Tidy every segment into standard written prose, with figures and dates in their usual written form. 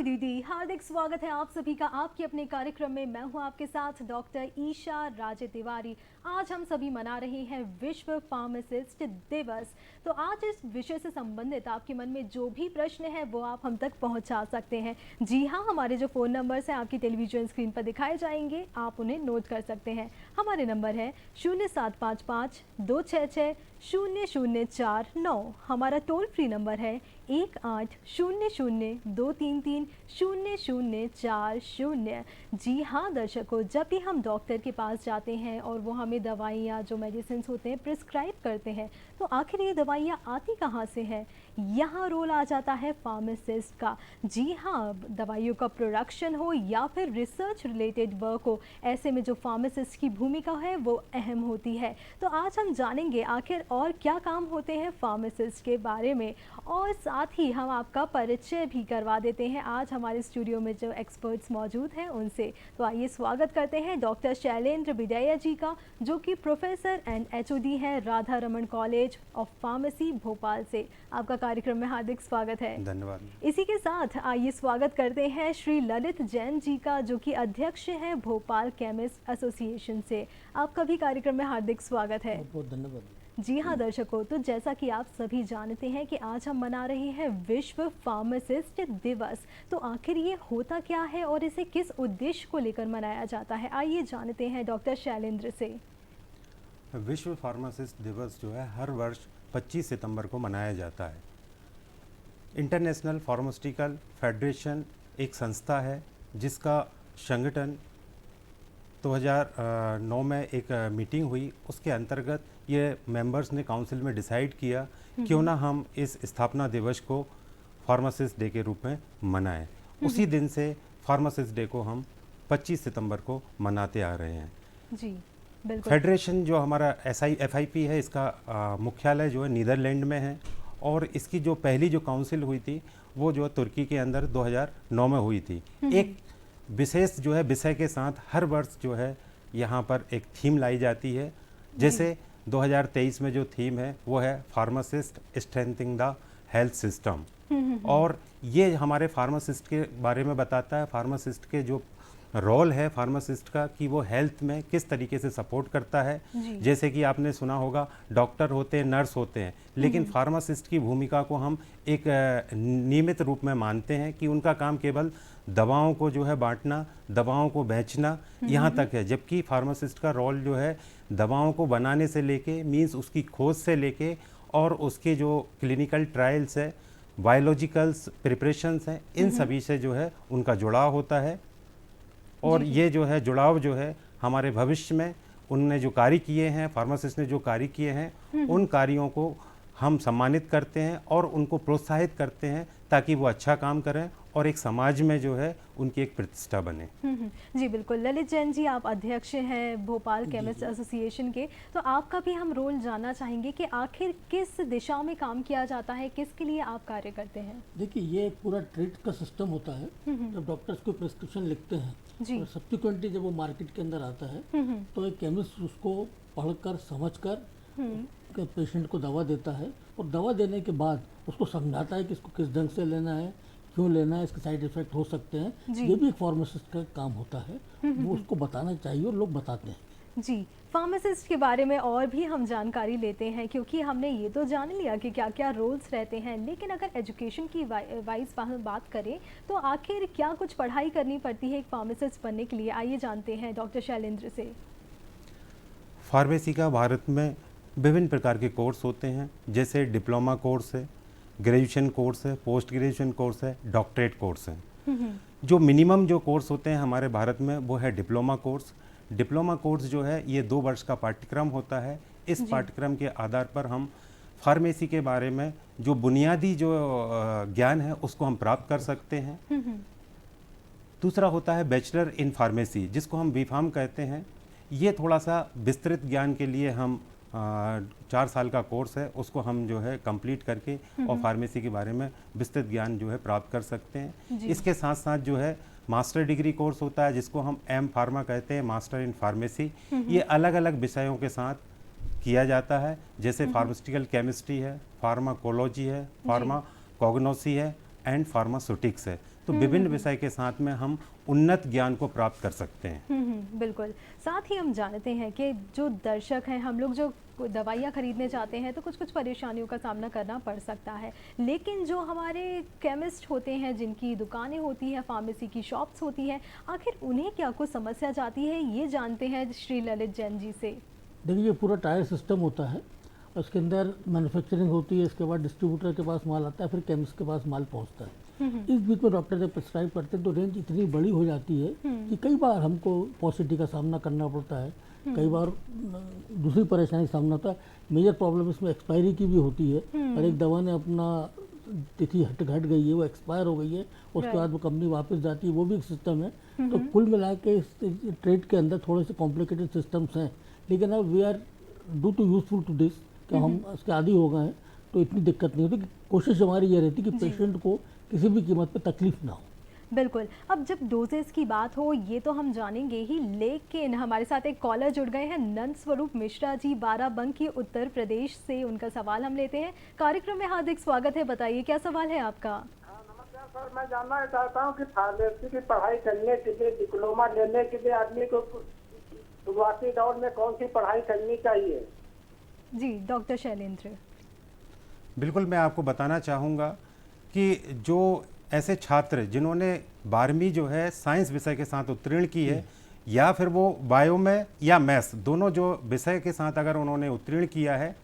दीदी, हार्दिक स्वागत है आप सभी का आपके अपने कार्यक्रम में। मैं हूं आपके साथ डॉक्टर ईशा राजे तिवारी। आज हम सभी मना रहे हैं विश्व फार्मासिस्ट दिवस। तो आज इस विषय से संबंधित आपके मन में जो भी प्रश्न है वो आप हम तक पहुंचा सकते हैं। जी हाँ, हमारे जो फ़ोन नंबर्स हैं आपकी टेलीविजन स्क्रीन पर दिखाए जाएंगे, आप उन्हें नोट कर सकते हैं। हमारे नंबर है 0755-266-0049। हमारा टोल फ्री नंबर है 1800-233-0040। जी हाँ दर्शकों, जब भी हम डॉक्टर के पास जाते हैं और वो हमें दवाइयाँ जो मेडिसिन होते हैं प्रिस्क्राइब करते हैं, तो आखिर ये दवाइयाँ आती कहाँ से हैं? यहाँ रोल आ जाता है फार्मासिस्ट का। जी हाँ, दवाइयों का प्रोडक्शन हो या फिर रिसर्च रिलेटेड वर्क हो, ऐसे में जो फार्मासिस्ट की भूमिका है वो अहम होती है। तो आज हम जानेंगे आखिर और क्या काम होते हैं फार्मासिस्ट के बारे में, और साथ ही हम आपका परिचय भी करवा देते हैं आज हमारे स्टूडियो में जो एक्सपर्ट्स मौजूद हैं उनसे। तो आइए स्वागत करते हैं डॉक्टर शैलेंद्र बिडैया जी का, जो कि प्रोफेसर एंड एचओडी हैं Radha Raman college of pharmacy Bhopal से। आपका कार्यक्रम में हार्दिक स्वागत है। धन्यवाद। इसी के साथ आइए स्वागत करते हैं श्री ललित जैन जी का, जो कि अध्यक्ष हैं भोपाल केमिस्ट एसोसिएशन से। आपका भी कार्यक्रम में हार्दिक स्वागत है। बहुत धन्यवाद। जी हाँ दर्शकों, तो जैसा कि आप सभी जानते हैं कि आज हम मना रहे हैं विश्व फार्मासिस्ट दिवस। तो आखिर ये होता क्या है और इसे किस उद्देश्य को लेकर मनाया जाता है, आइए जानते हैं डॉक्टर शैलेंद्र से। विश्व फार्मासिस्ट दिवस जो है हर वर्ष 25 सितंबर को मनाया जाता है। इंटरनेशनल फार्मास्यूटिकल फेडरेशन एक संस्था है जिसका संगठन 2009 में एक मीटिंग हुई, उसके अंतर्गत ये मेंबर्स ने काउंसिल में डिसाइड किया क्यों ना हम इस स्थापना दिवस को फार्मासिस्ट डे के रूप में मनाएं। उसी दिन से फार्मासिस्ट डे को हम 25 सितंबर को मनाते आ रहे हैं। जी बिल्कुल। फेडरेशन जो हमारा FIP है, इसका मुख्यालय जो है नीदरलैंड में है, और इसकी जो पहली जो काउंसिल हुई थी वो जो तुर्की के अंदर 2009 में हुई थी। एक विशेष जो है विषय के साथ हर वर्ष जो है यहाँ पर एक थीम लाई जाती है। जैसे 2023 में जो थीम है वो है pharmacist strengthening the health system, और ये हमारे फार्मासिस्ट के बारे में बताता है, फार्मासिस्ट के जो रोल है फार्मासिस्ट का कि वो हेल्थ में किस तरीके से सपोर्ट करता है। जैसे कि आपने सुना होगा डॉक्टर होते हैं, नर्स होते हैं, लेकिन फार्मासिस्ट की भूमिका को हम एक नियमित रूप में मानते हैं कि उनका काम केवल दवाओं को जो है बांटना, दवाओं को बेचना यहाँ तक है, जबकि फार्मासिस्ट का रोल जो है दवाओं को बनाने से लेके मींस उसकी खोज से लेके और उसके जो क्लिनिकल ट्रायल्स है, बायोलॉजिकल्स प्रिपरेशंस हैं, इन सभी से जो है उनका जुड़ाव होता है। और ये जो है जुड़ाव जो है हमारे भविष्य में उनने जो कार्य किए हैं, फार्मासिस्ट ने जो कार्य किए हैं, उन कार्यों को हम सम्मानित करते हैं और उनको प्रोत्साहित करते हैं ताकि वो अच्छा काम करें और एक समाज में जो है उनकी एक प्रतिष्ठा बने। जी बिल्कुल। ललित जैन जी, आप अध्यक्ष हैं भोपाल केमिस्ट एसोसिएशन के, तो आपका भी हम रोल जानना चाहेंगे कि आखिर किस दिशा में काम किया जाता है, किसके लिए आप कार्य करते हैं? देखिए, ये एक पूरा ट्रीट का सिस्टम होता है। जब डॉक्टर्स को प्रिस्क्रिप्शन लिखते हैं और सब्सिक्वेंटली जब वो मार्केट के अंदर आता है तो एक केमिस्ट उसको पढ़कर समझकर पेशेंट को दवा देता है, और दवा देने के बाद उसको समझाता है कि इसको किस ढंग से लेना है, क्यों लेना है, इसके साइड इफेक्ट हो सकते हैं। ये भी एक फार्मासिस्ट का काम होता है, वो उसको बताना चाहिए और लोग बताते हैं। जी, फार्मासिस्ट के बारे में और भी हम जानकारी लेते हैं, क्योंकि हमने ये तो जान लिया कि क्या क्या रोल्स रहते हैं, लेकिन अगर एजुकेशन की वाइज बात करें तो आखिर क्या कुछ पढ़ाई करनी पड़ती है एक फार्मासिस्ट बनने के लिए, आइए जानते हैं डॉक्टर शैलेंद्र से। फार्मेसी का भारत में विभिन्न प्रकार के कोर्स होते हैं, जैसे डिप्लोमा कोर्स है, ग्रेजुएशन कोर्स है, पोस्ट ग्रेजुएशन कोर्स है, डॉक्टरेट कोर्स है। जो मिनिमम जो कोर्स होते हैं हमारे भारत में वो है डिप्लोमा कोर्स। डिप्लोमा कोर्स जो है ये 2 वर्ष का पाठ्यक्रम होता है। इस पाठ्यक्रम के आधार पर हम फार्मेसी के बारे में जो बुनियादी जो ज्ञान है उसको हम प्राप्त कर सकते हैं। दूसरा होता है बैचलर इन फार्मेसी, जिसको हम B.Pharm कहते हैं। ये थोड़ा सा विस्तृत ज्ञान के लिए हम 4 साल का कोर्स है, उसको हम जो है कंप्लीट करके और फार्मेसी के बारे में विस्तृत ज्ञान जो है प्राप्त कर सकते हैं। इसके साथ साथ जो है मास्टर डिग्री कोर्स होता है, जिसको हम M.Pharma कहते हैं, मास्टर इन फार्मेसी। ये अलग अलग विषयों के साथ किया जाता है, जैसे फार्मास्यूटिकल केमिस्ट्री है, फार्माकोलॉजी है, फार्माकोग्नोसी है एंड फार्मास्यूटिक्स है। तो विभिन्न विषय के साथ में हम उन्नत ज्ञान को प्राप्त कर सकते हैं। बिल्कुल। साथ ही हम जानते हैं कि जो दर्शक हैं, हम लोग जो दवाइयाँ खरीदने जाते हैं तो कुछ कुछ परेशानियों का सामना करना पड़ सकता है, लेकिन जो हमारे केमिस्ट होते हैं, जिनकी दुकानें होती हैं, फार्मेसी की शॉप्स होती हैं, आखिर उन्हें क्या कुछ समस्या जाती है, ये जानते हैं श्री ललित जैन जी से। देखिए, ये पूरा टायर सिस्टम होता है, उसके अंदर मैन्युफैक्चरिंग होती है, इसके बाद डिस्ट्रीब्यूटर के पास माल आता है, फिर केमिस्ट के पास माल पहुंचता है। इस बीच में डॉक्टर जब प्रिस्क्राइब करते हैं तो रेंज इतनी बड़ी हो जाती है कि कई बार हमको पॉसिटी का सामना करना पड़ता है, कई बार दूसरी परेशानी का सामना होता है। मेजर प्रॉब्लम इसमें एक्सपायरी की भी होती है, और एक दवा ने अपना तिथि घट गई है, वो एक्सपायर हो गई है, उसके बाद वो कंपनी वापस जाती है, वो भी एक सिस्टम है। तो कुल मिला के इस ट्रेड के अंदर थोड़े से कॉम्प्लिकेटेड सिस्टम्स हैं, लेकिन अब we are do to useful to this कि हम इसके आदी हो गए हैं, तो इतनी दिक्कत नहीं होती। कोशिश हमारी ये रहती कि पेशेंट को किसी भी कीमत पे तकलीफ ना हो। बिल्कुल। अब जब डोजेस की बात हो, ये तो हम जानेंगे ही, लेकिन हमारे साथ एक कॉलर जुड़ गए हैं, नंद स्वरूप मिश्रा जी, बाराबंकी उत्तर प्रदेश से। उनका सवाल हम लेते हैं। कार्यक्रम में हार्दिक स्वागत है, बताइए क्या सवाल है आपका। नमस्कार सर, मैं जानना चाहता हूँ कि फार्मेसी की पढ़ाई करने के लिए, डिप्लोमा लेने के लिए आदमी को शुरुआती दौर में कौन सी पढ़ाई करनी चाहिए? जी डॉक्टर शैलेंद्र। बिल्कुल, मैं आपको बताना चाहूँगा कि जो ऐसे छात्र जिन्होंने 12वीं जो है साइंस विषय के साथ उत्तीर्ण की है, या फिर वो बायो में या मैथ्स दोनों जो विषय के साथ अगर उन्होंने उत्तीर्ण किया है,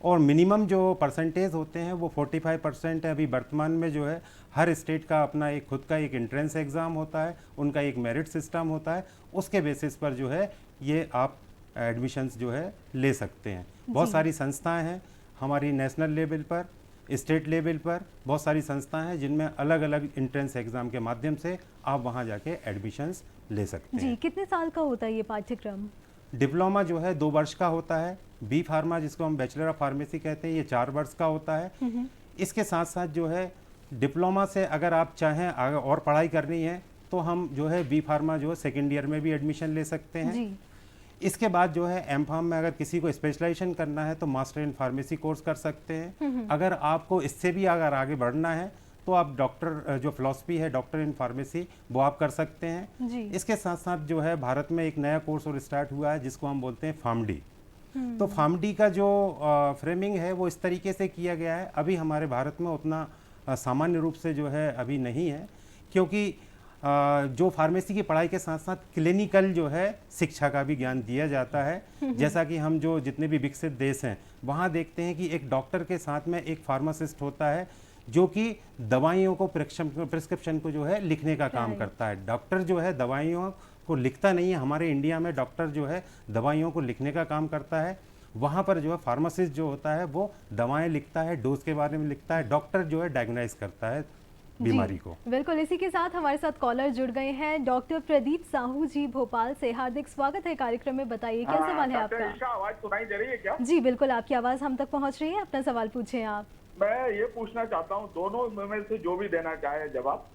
और मिनिमम जो परसेंटेज होते हैं वो 45% है। अभी वर्तमान में जो है हर स्टेट का अपना एक खुद का एक एंट्रेंस एग्ज़ाम होता है, उनका एक मेरिट सिस्टम होता है, उसके बेसिस पर जो है ये आप एडमिशन्स जो है ले सकते हैं। बहुत सारी संस्थाएं हैं हमारी नेशनल लेवल पर, स्टेट लेवल पर बहुत सारी संस्थाएं हैं जिनमें अलग अलग एंट्रेंस एग्ज़ाम के माध्यम से आप वहां जाके एडमिशन्स ले सकते हैं। जी, कितने साल का होता है ये पाठ्यक्रम? डिप्लोमा जो है 2 वर्ष का होता है, बी फार्मा जिसको हम बैचलर ऑफ फार्मेसी कहते हैं, ये 4 वर्ष का होता है। इसके साथ साथ जो है डिप्लोमा से अगर आप चाहें आगे और पढ़ाई करनी है तो हम जो है बी फार्मा जो है सेकेंड ईयर में भी एडमिशन ले सकते हैं। जी। इसके बाद जो है एम फार्म में अगर किसी को स्पेशलाइजेशन करना है तो मास्टर इन फार्मेसी कोर्स कर सकते हैं। अगर आपको इससे भी अगर आगे बढ़ना है तो आप डॉक्टर जो फिलॉसफी है डॉक्टर इन फार्मेसी वो आप कर सकते हैं। जी। इसके साथ साथ जो है भारत में एक नया कोर्स और स्टार्ट हुआ है जिसको हम बोलते हैं फार्मडी। तो फार्मडी का जो फ्रेमिंग है वो इस तरीके से किया गया है, अभी हमारे भारत में उतना सामान्य रूप से जो है अभी नहीं है, क्योंकि जो फार्मेसी की पढ़ाई के साथ साथ क्लिनिकल जो है शिक्षा का भी ज्ञान दिया जाता है। जैसा कि हम जो जितने भी विकसित देश हैं वहाँ देखते हैं कि एक डॉक्टर के साथ में एक फार्मासिस्ट होता है जो कि दवाइयों को प्रिस्क्रिप्शन को जो है लिखने का काम करता है। डॉक्टर जो है दवाइयों को लिखता नहीं है, हमारे इंडिया में डॉक्टर जो है दवाइयों को लिखने का काम करता है। वहाँ पर जो है फार्मासिस्ट जो होता है वो दवाएं लिखता है, डोज के बारे में लिखता है, डॉक्टर जो है डायग्नाइज करता है बीमारी को। बिल्कुल। इसी के साथ हमारे साथ कॉलर जुड़ गए हैं, डॉक्टर प्रदीप साहू जी भोपाल से। हार्दिक स्वागत है कार्यक्रम में, बताइए क्या सवाल है आपका। आवाज सुनाई दे रही है क्या? जी बिल्कुल, आपकी आवाज़ हम तक पहुंच रही है, अपना सवाल पूछें आप। मैं ये पूछना चाहता हूँ, दोनों में से जो भी देना चाहे जवाब,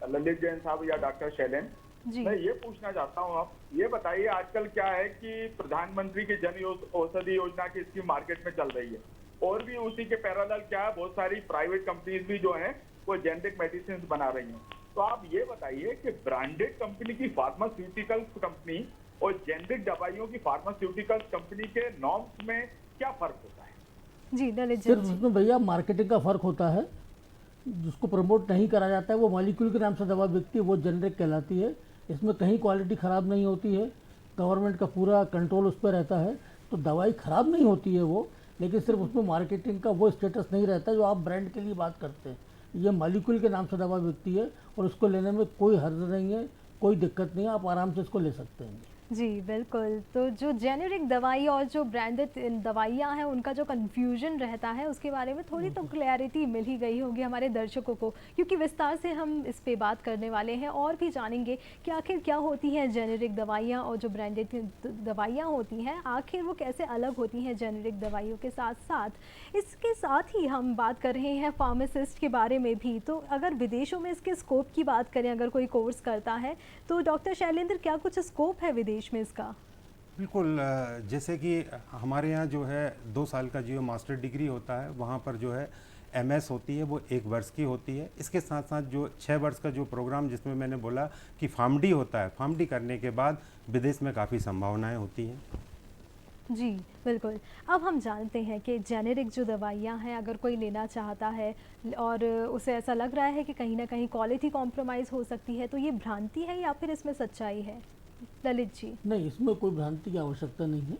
ललित जैन साहब या डॉक्टर शैलेंद्र, मैं ये पूछना चाहता हूँ, आप ये बताइए आजकल क्या है कि प्रधानमंत्री की जन औषधि योजना की स्कीम मार्केट में चल रही है, और भी उसी के पैरेलल क्या है बहुत सारी प्राइवेट कंपनीज भी जो हैं वो जेनेरिक मेडिसिन बना रही हैं। तो आप ये बताइए कि ब्रांडेड कंपनी की फार्मास्यूटिकल्स कंपनी और जेनेरिक दवाइयों की फार्मास्यूटिकल्स कंपनी के नॉर्म्स में क्या फर्क होता है? जी ललित सिर्फ जी। उसमें भैया मार्केटिंग का फर्क होता है, जिसको प्रमोट नहीं करा जाता है वो मॉलिक्यूल के नाम से दवा बिकती है, वो जेनेरिक कहलाती है। इसमें कहीं क्वालिटी ख़राब नहीं होती है, गवर्नमेंट का पूरा कंट्रोल उस पर रहता है, तो दवाई ख़राब नहीं होती है वो, लेकिन सिर्फ उसमें मार्केटिंग का वो स्टेटस नहीं रहता जो आप ब्रांड के लिए बात करते हैं। ये मॉलिक्यूल के नाम से दवा बिकती है और उसको लेने में कोई हर्ज नहीं है, कोई दिक्कत नहीं है, आप आराम से इसको ले सकते हैं। जी बिल्कुल। तो जो जेनेरिक दवाई और जो ब्रांडेड दवाइयाँ हैं उनका जो कन्फ्यूजन रहता है उसके बारे में थोड़ी तो क्लैरिटी मिल ही गई होगी हमारे दर्शकों को, क्योंकि विस्तार से हम इस पे बात करने वाले हैं और भी जानेंगे कि आखिर क्या होती हैं जेनेरिक दवाइयाँ और जो ब्रांडेड दवाइयाँ होती हैं आखिर वो कैसे अलग होती हैं जेनेरिक दवाइयों के साथ साथ। इसके साथ ही हम बात कर रहे हैं फार्मासिस्ट के बारे में भी। तो अगर विदेशों में इसके स्कोप की बात करें, अगर कोई कोर्स करता है तो डॉक्टर शैलेंद्र क्या कुछ स्कोप है विदेश में इसका? बिल्कुल, जैसे कि हमारे यहाँ जो है 2 साल का जो मास्टर डिग्री होता है वहाँ पर जो है MS होती है वो 1 वर्ष की होती है। इसके साथ साथ जो 6 वर्ष का जो प्रोग्राम जिसमें मैंने बोला कि फार्मडी होता है, फार्मडी करने के बाद विदेश में काफ़ी संभावनाएं होती हैं। जी बिल्कुल। अब हम जानते हैं कि जेनेरिक जो दवाइयाँ हैं अगर कोई लेना चाहता है और उसे ऐसा लग रहा है कि कहीं ना कहीं क्वालिटी कॉम्प्रोमाइज़ हो सकती है, तो ये भ्रांति है या फिर इसमें सच्चाई है? ललित जी। नहीं, इसमें कोई भ्रांति की आवश्यकता नहीं है।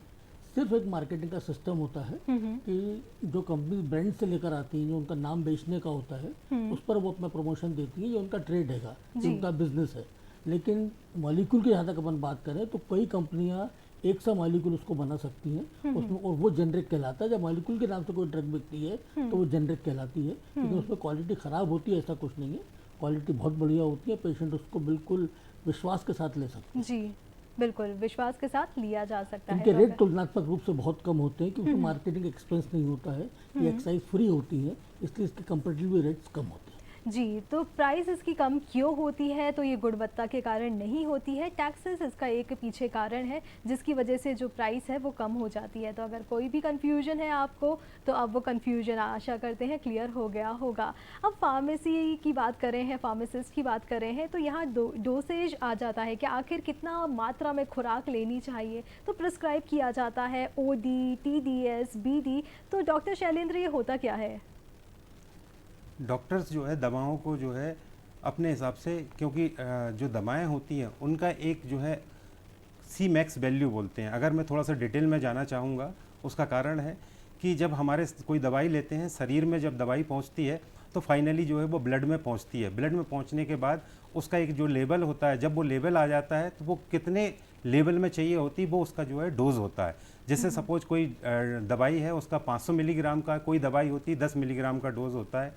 सिर्फ एक मार्केटिंग का सिस्टम होता है कि जो कंपनी ब्रांड से लेकर आती है, जो उनका नाम बेचने का होता है, उस पर वो अपना प्रमोशन देती है, ये उनका ट्रेड है, ये उनका बिजनेस है। लेकिन मॉलिक्यूल की जहाँ तक अपन बात करें तो कई कंपनियाँ एक सा मॉलिक्यूल उसको बना सकती हैं उसमें, और वो जेनरिक कहलाता है। जब मॉलिक्यूल के नाम से कोई ड्रग बिकती है तो वो जेनरिक कहलाती है, लेकिन उसमें क्वालिटी ख़राब होती है ऐसा कुछ नहीं है। क्वालिटी बहुत बढ़िया होती है, पेशेंट उसको बिल्कुल विश्वास के साथ ले सकते हैं। जी बिल्कुल, विश्वास के साथ लिया जा सकता है। इनके रेट तुलनात्मक रूप से बहुत कम होते हैं क्योंकि मार्केटिंग एक्सपेंस नहीं होता है, ये एक्साइज फ्री होती है, इसलिए इसके कंपेटिटिव रेट्स कम होते हैं। जी, तो प्राइस इसकी कम क्यों होती है? तो ये गुणवत्ता के कारण नहीं होती है, टैक्सेस इसका एक पीछे कारण है जिसकी वजह से जो प्राइस है वो कम हो जाती है। तो अगर कोई भी कन्फ्यूजन है आपको तो अब वो कन्फ्यूजन आशा करते हैं क्लियर हो गया होगा। अब फार्मेसी की बात करें हैं, फार्मासिस्ट की बात करें हैं, तो यहाँ डोसेज आ जाता है कि आखिर कितना मात्रा में खुराक लेनी चाहिए, तो प्रिस्क्राइब किया जाता है OD, TDS, BD। तो डॉक्टर शैलेंद्र ये होता क्या है? डॉक्टर्स जो है दवाओं को जो है अपने हिसाब से, क्योंकि जो दवाएं होती हैं उनका एक जो है Cmax वैल्यू बोलते हैं। अगर मैं थोड़ा सा डिटेल में जाना चाहूँगा, उसका कारण है कि जब हमारे कोई दवाई लेते हैं, शरीर में जब दवाई पहुँचती है तो फाइनली जो है वो ब्लड में पहुँचती है। ब्लड में पहुँचने के बाद उसका एक जो लेवल होता है, जब वो लेवल आ जाता है तो वो कितने लेवल में चाहिए होती वो उसका जो है डोज होता है। जैसे सपोज कोई दवाई है उसका 500 मिलीग्राम का, कोई दवाई होती 10 मिलीग्राम का डोज होता है,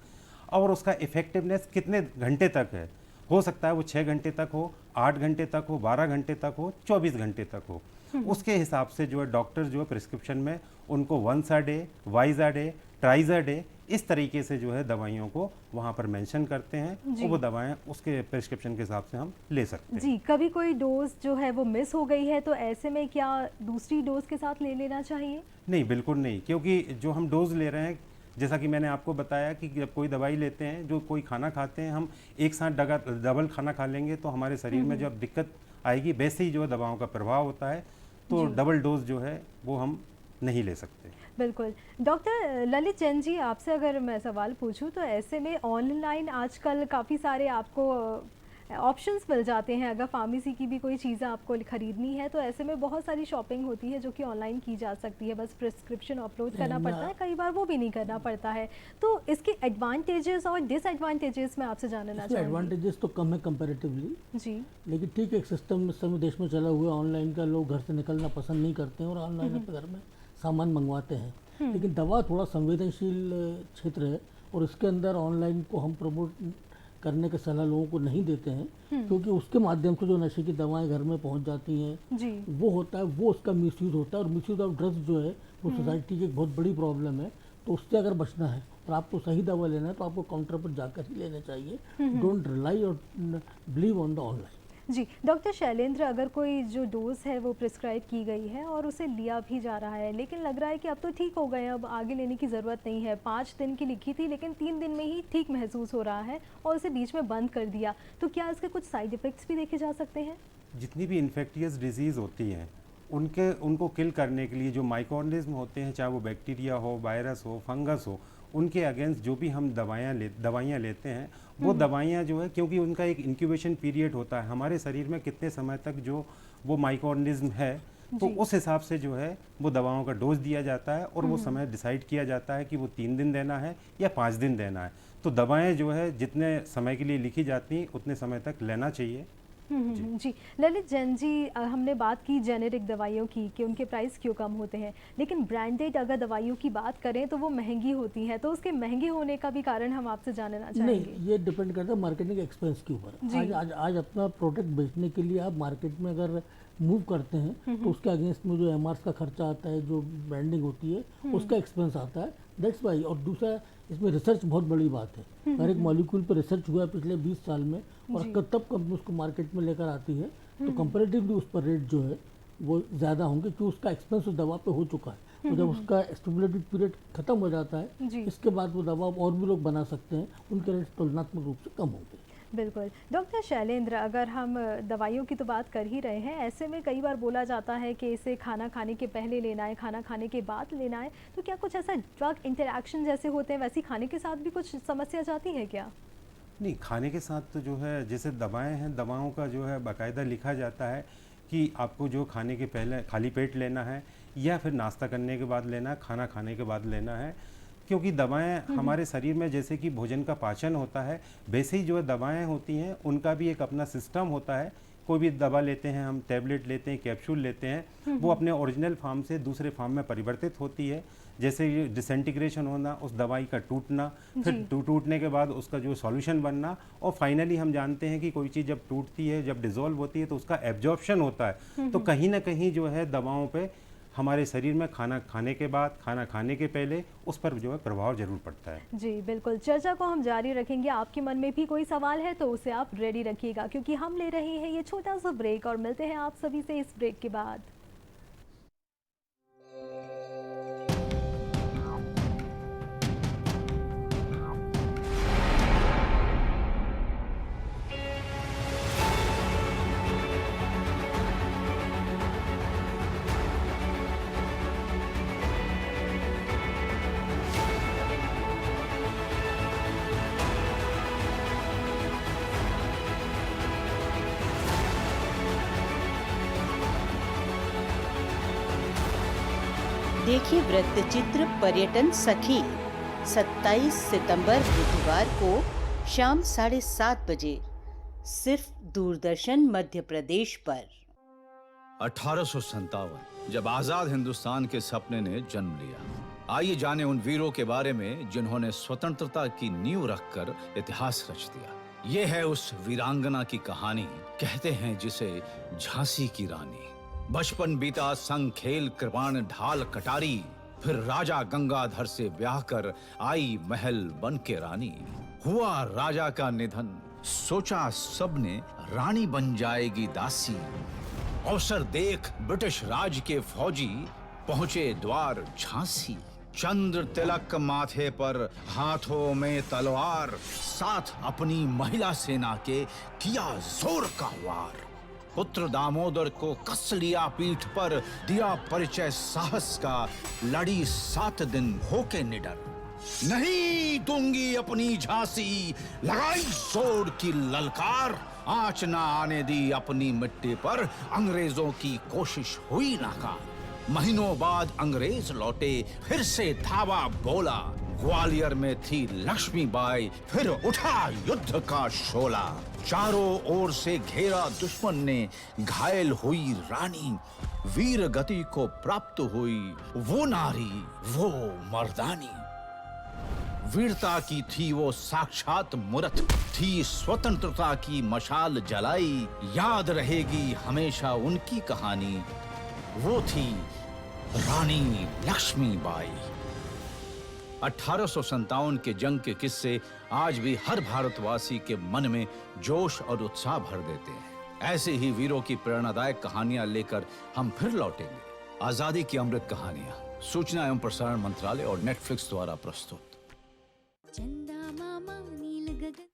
और उसका इफ़ेक्टिवनेस कितने घंटे तक है। हो सकता है वो 6 घंटे तक हो, 8 घंटे तक हो, 12 घंटे तक हो, 24 घंटे तक हो। उसके हिसाब से जो है डॉक्टर जो है प्रिस्क्रिप्शन में उनको once a day, twice a day, thrice a day, इस तरीके से जो है दवाइयों को वहाँ पर मेंशन करते हैं, और वो दवाएं उसके प्रिस्क्रिप्शन के हिसाब से हम ले सकते हैं। जी, कभी कोई डोज जो है वो मिस हो गई है तो ऐसे में क्या दूसरी डोज के साथ ले लेना चाहिए? नहीं, बिल्कुल नहीं, क्योंकि जो हम डोज ले रहे हैं, जैसा कि मैंने आपको बताया कि जब कोई दवाई लेते हैं, जो कोई खाना खाते हैं, हम एक साथ डबल खाना खा लेंगे तो हमारे शरीर में जब दिक्कत आएगी, वैसे ही जो है दवाओं का प्रभाव होता है, तो डबल डोज जो है वो हम नहीं ले सकते। बिल्कुल। डॉक्टर ललित जैन जी, आपसे अगर मैं सवाल पूछूं तो ऐसे में ऑनलाइन आजकल काफ़ी सारे आपको ऑप्शंस मिल जाते हैं। अगर फार्मेसी की भी कोई चीज़ें आपको खरीदनी है तो ऐसे में बहुत सारी शॉपिंग होती है जो कि ऑनलाइन की जा सकती है, बस प्रिस्क्रिप्शन अपलोड करना पड़ता है, कई बार वो भी नहीं करना पड़ता है। तो इसके एडवांटेजेस और डिसएडवांटेजेस मैं आपसे जानना चाहूँगी। एडवांटेजेस तो कम है कंपैरेटिवली जी, लेकिन ठीक है, एक सिस्टम इस समय देश में चला हुआ है ऑनलाइन का, लोग घर से निकलना पसंद नहीं करते हैं और ऑनलाइन अपने घर में सामान मंगवाते हैं। लेकिन दवा थोड़ा संवेदनशील क्षेत्र है और इसके अंदर ऑनलाइन को हम प्रमोट करने की सलाह लोगों को नहीं देते हैं, क्योंकि उसके माध्यम से जो नशे की दवाएं घर में पहुंच जाती हैं वो होता है, वो उसका मिसयूज़ होता है। और मिसयूज़ ऑफ ड्रग्स जो है वो सोसाइटी की एक बहुत बड़ी प्रॉब्लम है। तो उससे अगर बचना है और आपको सही दवा लेना है तो आपको काउंटर पर जाकर ही लेना चाहिए। डोंट रिलाई और बिलीव ऑन द ऑनलाइन। जी, डॉक्टर शैलेंद्र, अगर कोई जो डोज है वो प्रिस्क्राइब की गई है और उसे लिया भी जा रहा है, लेकिन लग रहा है कि अब तो ठीक हो गए, अब आगे लेने की ज़रूरत नहीं है, 5 दिन की लिखी थी लेकिन 3 दिन में ही ठीक महसूस हो रहा है और उसे बीच में बंद कर दिया, तो क्या इसके कुछ साइड इफ़ेक्ट्स भी देखे जा सकते हैं? जितनी भी इन्फेक्टियस डिजीज़ होती हैं उनको किल करने के लिए जो माइक्रोऑर्गेनिज्म होते हैं, चाहे वो बैक्टीरिया हो, वायरस हो, फंगस हो, उनके अगेंस्ट जो भी हम दवाइयाँ लेते हैं, वो दवाइयाँ जो है, क्योंकि उनका एक इंक्यूबेशन पीरियड होता है, हमारे शरीर में कितने समय तक जो वो माइक्रोऑर्गेनिज्म है, तो उस हिसाब से जो है वो दवाओं का डोज दिया जाता है और वो समय डिसाइड किया जाता है कि वो 3 दिन देना है या 5 दिन देना है। तो दवाएं जो है जितने समय के लिए लिखी जाती हैं उतने समय तक लेना चाहिए। जी, ललित जैन जी, हमने बात की जेनेरिक दवाइयों की कि उनके प्राइस क्यों कम होते हैं, लेकिन ब्रांडेड अगर दवाइयों की बात करें तो वो महंगी होती हैं, तो उसके महंगे होने का भी कारण हम आपसे जानना चाहेंगे। नहीं, ये डिपेंड करता है मार्केटिंग एक्सपेंस के ऊपर। आज अपना प्रोडक्ट बेचने के लिए आप मार्केट में अगर मूव करते हैं तो उसके अगेंस्ट में जो एमआरएस का खर्चा आता है, जो ब्रांडिंग होती है उसका एक्सपेंस आता है, दैट्स वाई। और दूसरा, इसमें रिसर्च बहुत बड़ी बात है। हर एक मॉलिक्यूल पर रिसर्च हुआ है पिछले 20 साल में, और तब कंपनी उसको मार्केट में लेकर आती है, तो कंपैरेटिवली उस पर रेट जो है वो ज़्यादा होंगे, क्योंकि उसका एक्सपेंस उस दवा पे हो चुका है। तो जब उसका स्टेबिलिटी पीरियड खत्म हो जाता है, जी। इसके बाद वो दवा और भी लोग बना सकते हैं, उनके रेट तुलनात्मक रूप से कम होंगे। बिल्कुल। डॉक्टर शैलेंद्र, अगर हम दवाइयों की तो बात कर ही रहे हैं, ऐसे में कई बार बोला जाता है कि इसे खाना खाने के पहले लेना है, खाना खाने के बाद लेना है, तो क्या कुछ ऐसा ड्रग इंटरैक्शन जैसे होते हैं वैसे खाने के साथ भी कुछ समस्या जाती है क्या? नहीं, खाने के साथ तो जो है जैसे दवाएं हैं, दवाओं का जो है बाकायदा लिखा जाता है कि आपको जो खाने के पहले खाली पेट लेना है या फिर नाश्ता करने के बाद लेना है, खाना खाने के बाद लेना है। क्योंकि दवाएं हमारे शरीर में जैसे कि भोजन का पाचन होता है, वैसे ही जो है दवाएं होती हैं उनका भी एक अपना सिस्टम होता है। कोई भी दवा लेते हैं, हम टैबलेट लेते हैं, कैप्सूल लेते हैं, वो अपने ओरिजिनल फॉर्म से दूसरे फॉर्म में परिवर्तित होती है। जैसे ये डिसइंटीग्रेशन होना, उस दवाई का टूटना, फिर टूटने के बाद उसका जो सॉल्यूशन बनना, और फाइनली हम जानते हैं कि कोई चीज़ जब टूटती है, जब डिसॉल्व होती है तो उसका एब्जॉर्प्शन होता है। तो कहीं ना कहीं जो है दवाओं पे हमारे शरीर में खाना खाने के बाद, खाना खाने के पहले उस पर जो है प्रभाव जरूर पड़ता है। जी बिल्कुल, चर्चा को हम जारी रखेंगे। आपके मन में भी कोई सवाल है तो उसे आप रेडी रखिएगा, क्योंकि हम ले रहे हैं ये छोटा सा ब्रेक और मिलते हैं आप सभी से इस ब्रेक के बाद। देखिए वृत्तचित्र पर्यटन सखी 27 सितंबर बुधवार को शाम 7:30 बजे सिर्फ दूरदर्शन मध्य प्रदेश पर। 1857 जब आजाद हिंदुस्तान के सपने ने जन्म लिया। आइए जाने उन वीरों के बारे में जिन्होंने स्वतंत्रता की नींव रखकर इतिहास रच दिया। ये है उस वीरांगना की कहानी, कहते हैं जिसे झांसी की रानी। बचपन बीता संग खेल कृपाण ढाल कटारी, फिर राजा गंगाधर से ब्याह कर आई महल बन के रानी। हुआ राजा का निधन, सोचा सबने रानी बन जाएगी दासी। अवसर देख ब्रिटिश राज के फौजी पहुंचे द्वार झांसी। चंद्र तिलक माथे पर, हाथों में तलवार, साथ अपनी महिला सेना के किया जोर का वार। पुत्र दामोदर को कस लिया पीठ पर, दिया परिचय साहस का, लड़ी 7 दिन होके निडर। नहीं दूंगी अपनी झांसी, लगाई जोर की ललकार, आंच ना आने दी अपनी मिट्टी पर, अंग्रेजों की कोशिश हुई नाकाम। महीनों बाद अंग्रेज लौटे, फिर से धावा बोला। ग्वालियर में थी लक्ष्मीबाई, फिर उठा युद्ध का शोला। चारों ओर से घेरा दुश्मन ने, घायल हुई रानी। वीर गति को प्राप्त हुई वो नारी, वो मर्दानी। वीरता की थी वो साक्षात मूरत, थी स्वतंत्रता की मशाल जलाई। याद रहेगी हमेशा उनकी कहानी, वो थी रानी लक्ष्मीबाई। 1857 के जंग के किस्से आज भी हर भारतवासी के मन में जोश और उत्साह भर देते हैं। ऐसे ही वीरों की प्रेरणादायक कहानियां लेकर हम फिर लौटेंगे। आजादी की अमृत कहानियां, सूचना एवं प्रसारण मंत्रालय और नेटफ्लिक्स द्वारा प्रस्तुत।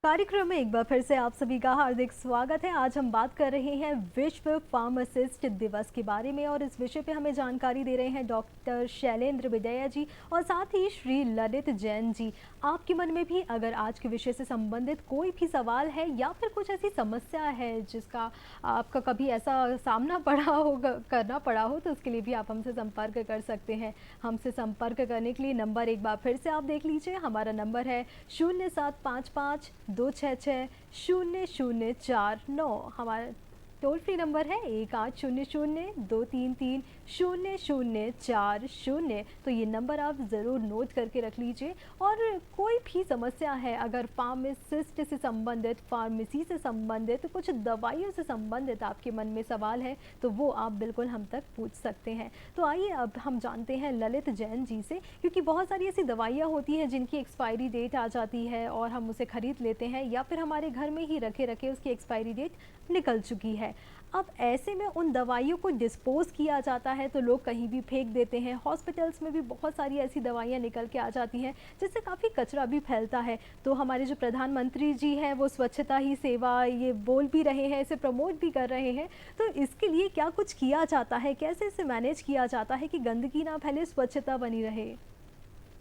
कार्यक्रम में एक बार फिर से आप सभी का हार्दिक स्वागत है। आज हम बात कर रहे हैं विश्व फार्मासिस्ट दिवस के बारे में, और इस विषय पे हमें जानकारी दे रहे हैं डॉक्टर शैलेंद्र विदया जी और साथ ही श्री ललित जैन जी। आपके मन में भी अगर आज के विषय से संबंधित कोई भी सवाल है या फिर कुछ ऐसी समस्या है जिसका आपका कभी ऐसा सामना करना पड़ा हो, तो उसके लिए भी आप हमसे संपर्क कर सकते हैं। हमसे संपर्क करने के लिए नंबर एक बार फिर से आप देख लीजिए। हमारा नंबर है 0755 266 0049। हमारा टोल फ्री नंबर है 1800 233 0040। तो ये नंबर आप ज़रूर नोट करके रख लीजिए। और कोई भी समस्या है, अगर फार्मासिस्ट से संबंधित, फार्मेसी से संबंधित, कुछ दवाइयों से संबंधित आपके मन में सवाल है, तो वो आप बिल्कुल हम तक पूछ सकते हैं। तो आइए अब हम जानते हैं ललित जैन जी से, क्योंकि बहुत सारी ऐसी दवाइयाँ होती हैं जिनकी एक्सपायरी डेट आ जाती है और हम उसे ख़रीद लेते हैं, या फिर हमारे घर में ही रखे रखे उसकी एक्सपायरी डेट निकल चुकी है। अब ऐसे में उन दवाइयों को डिस्पोज किया जाता है तो लोग कहीं भी फेंक देते हैं। हॉस्पिटल्स में भी बहुत सारी ऐसी दवाइयाँ निकल के आ जाती हैं जिससे काफ़ी कचरा भी फैलता है। तो हमारे जो प्रधानमंत्री जी हैं वो स्वच्छता ही सेवा ये बोल भी रहे हैं, इसे प्रमोट भी कर रहे हैं। तो इसके लिए क्या कुछ किया जाता है, कैसे इसे मैनेज किया जाता है कि गंदगी ना फैले, स्वच्छता बनी रहे?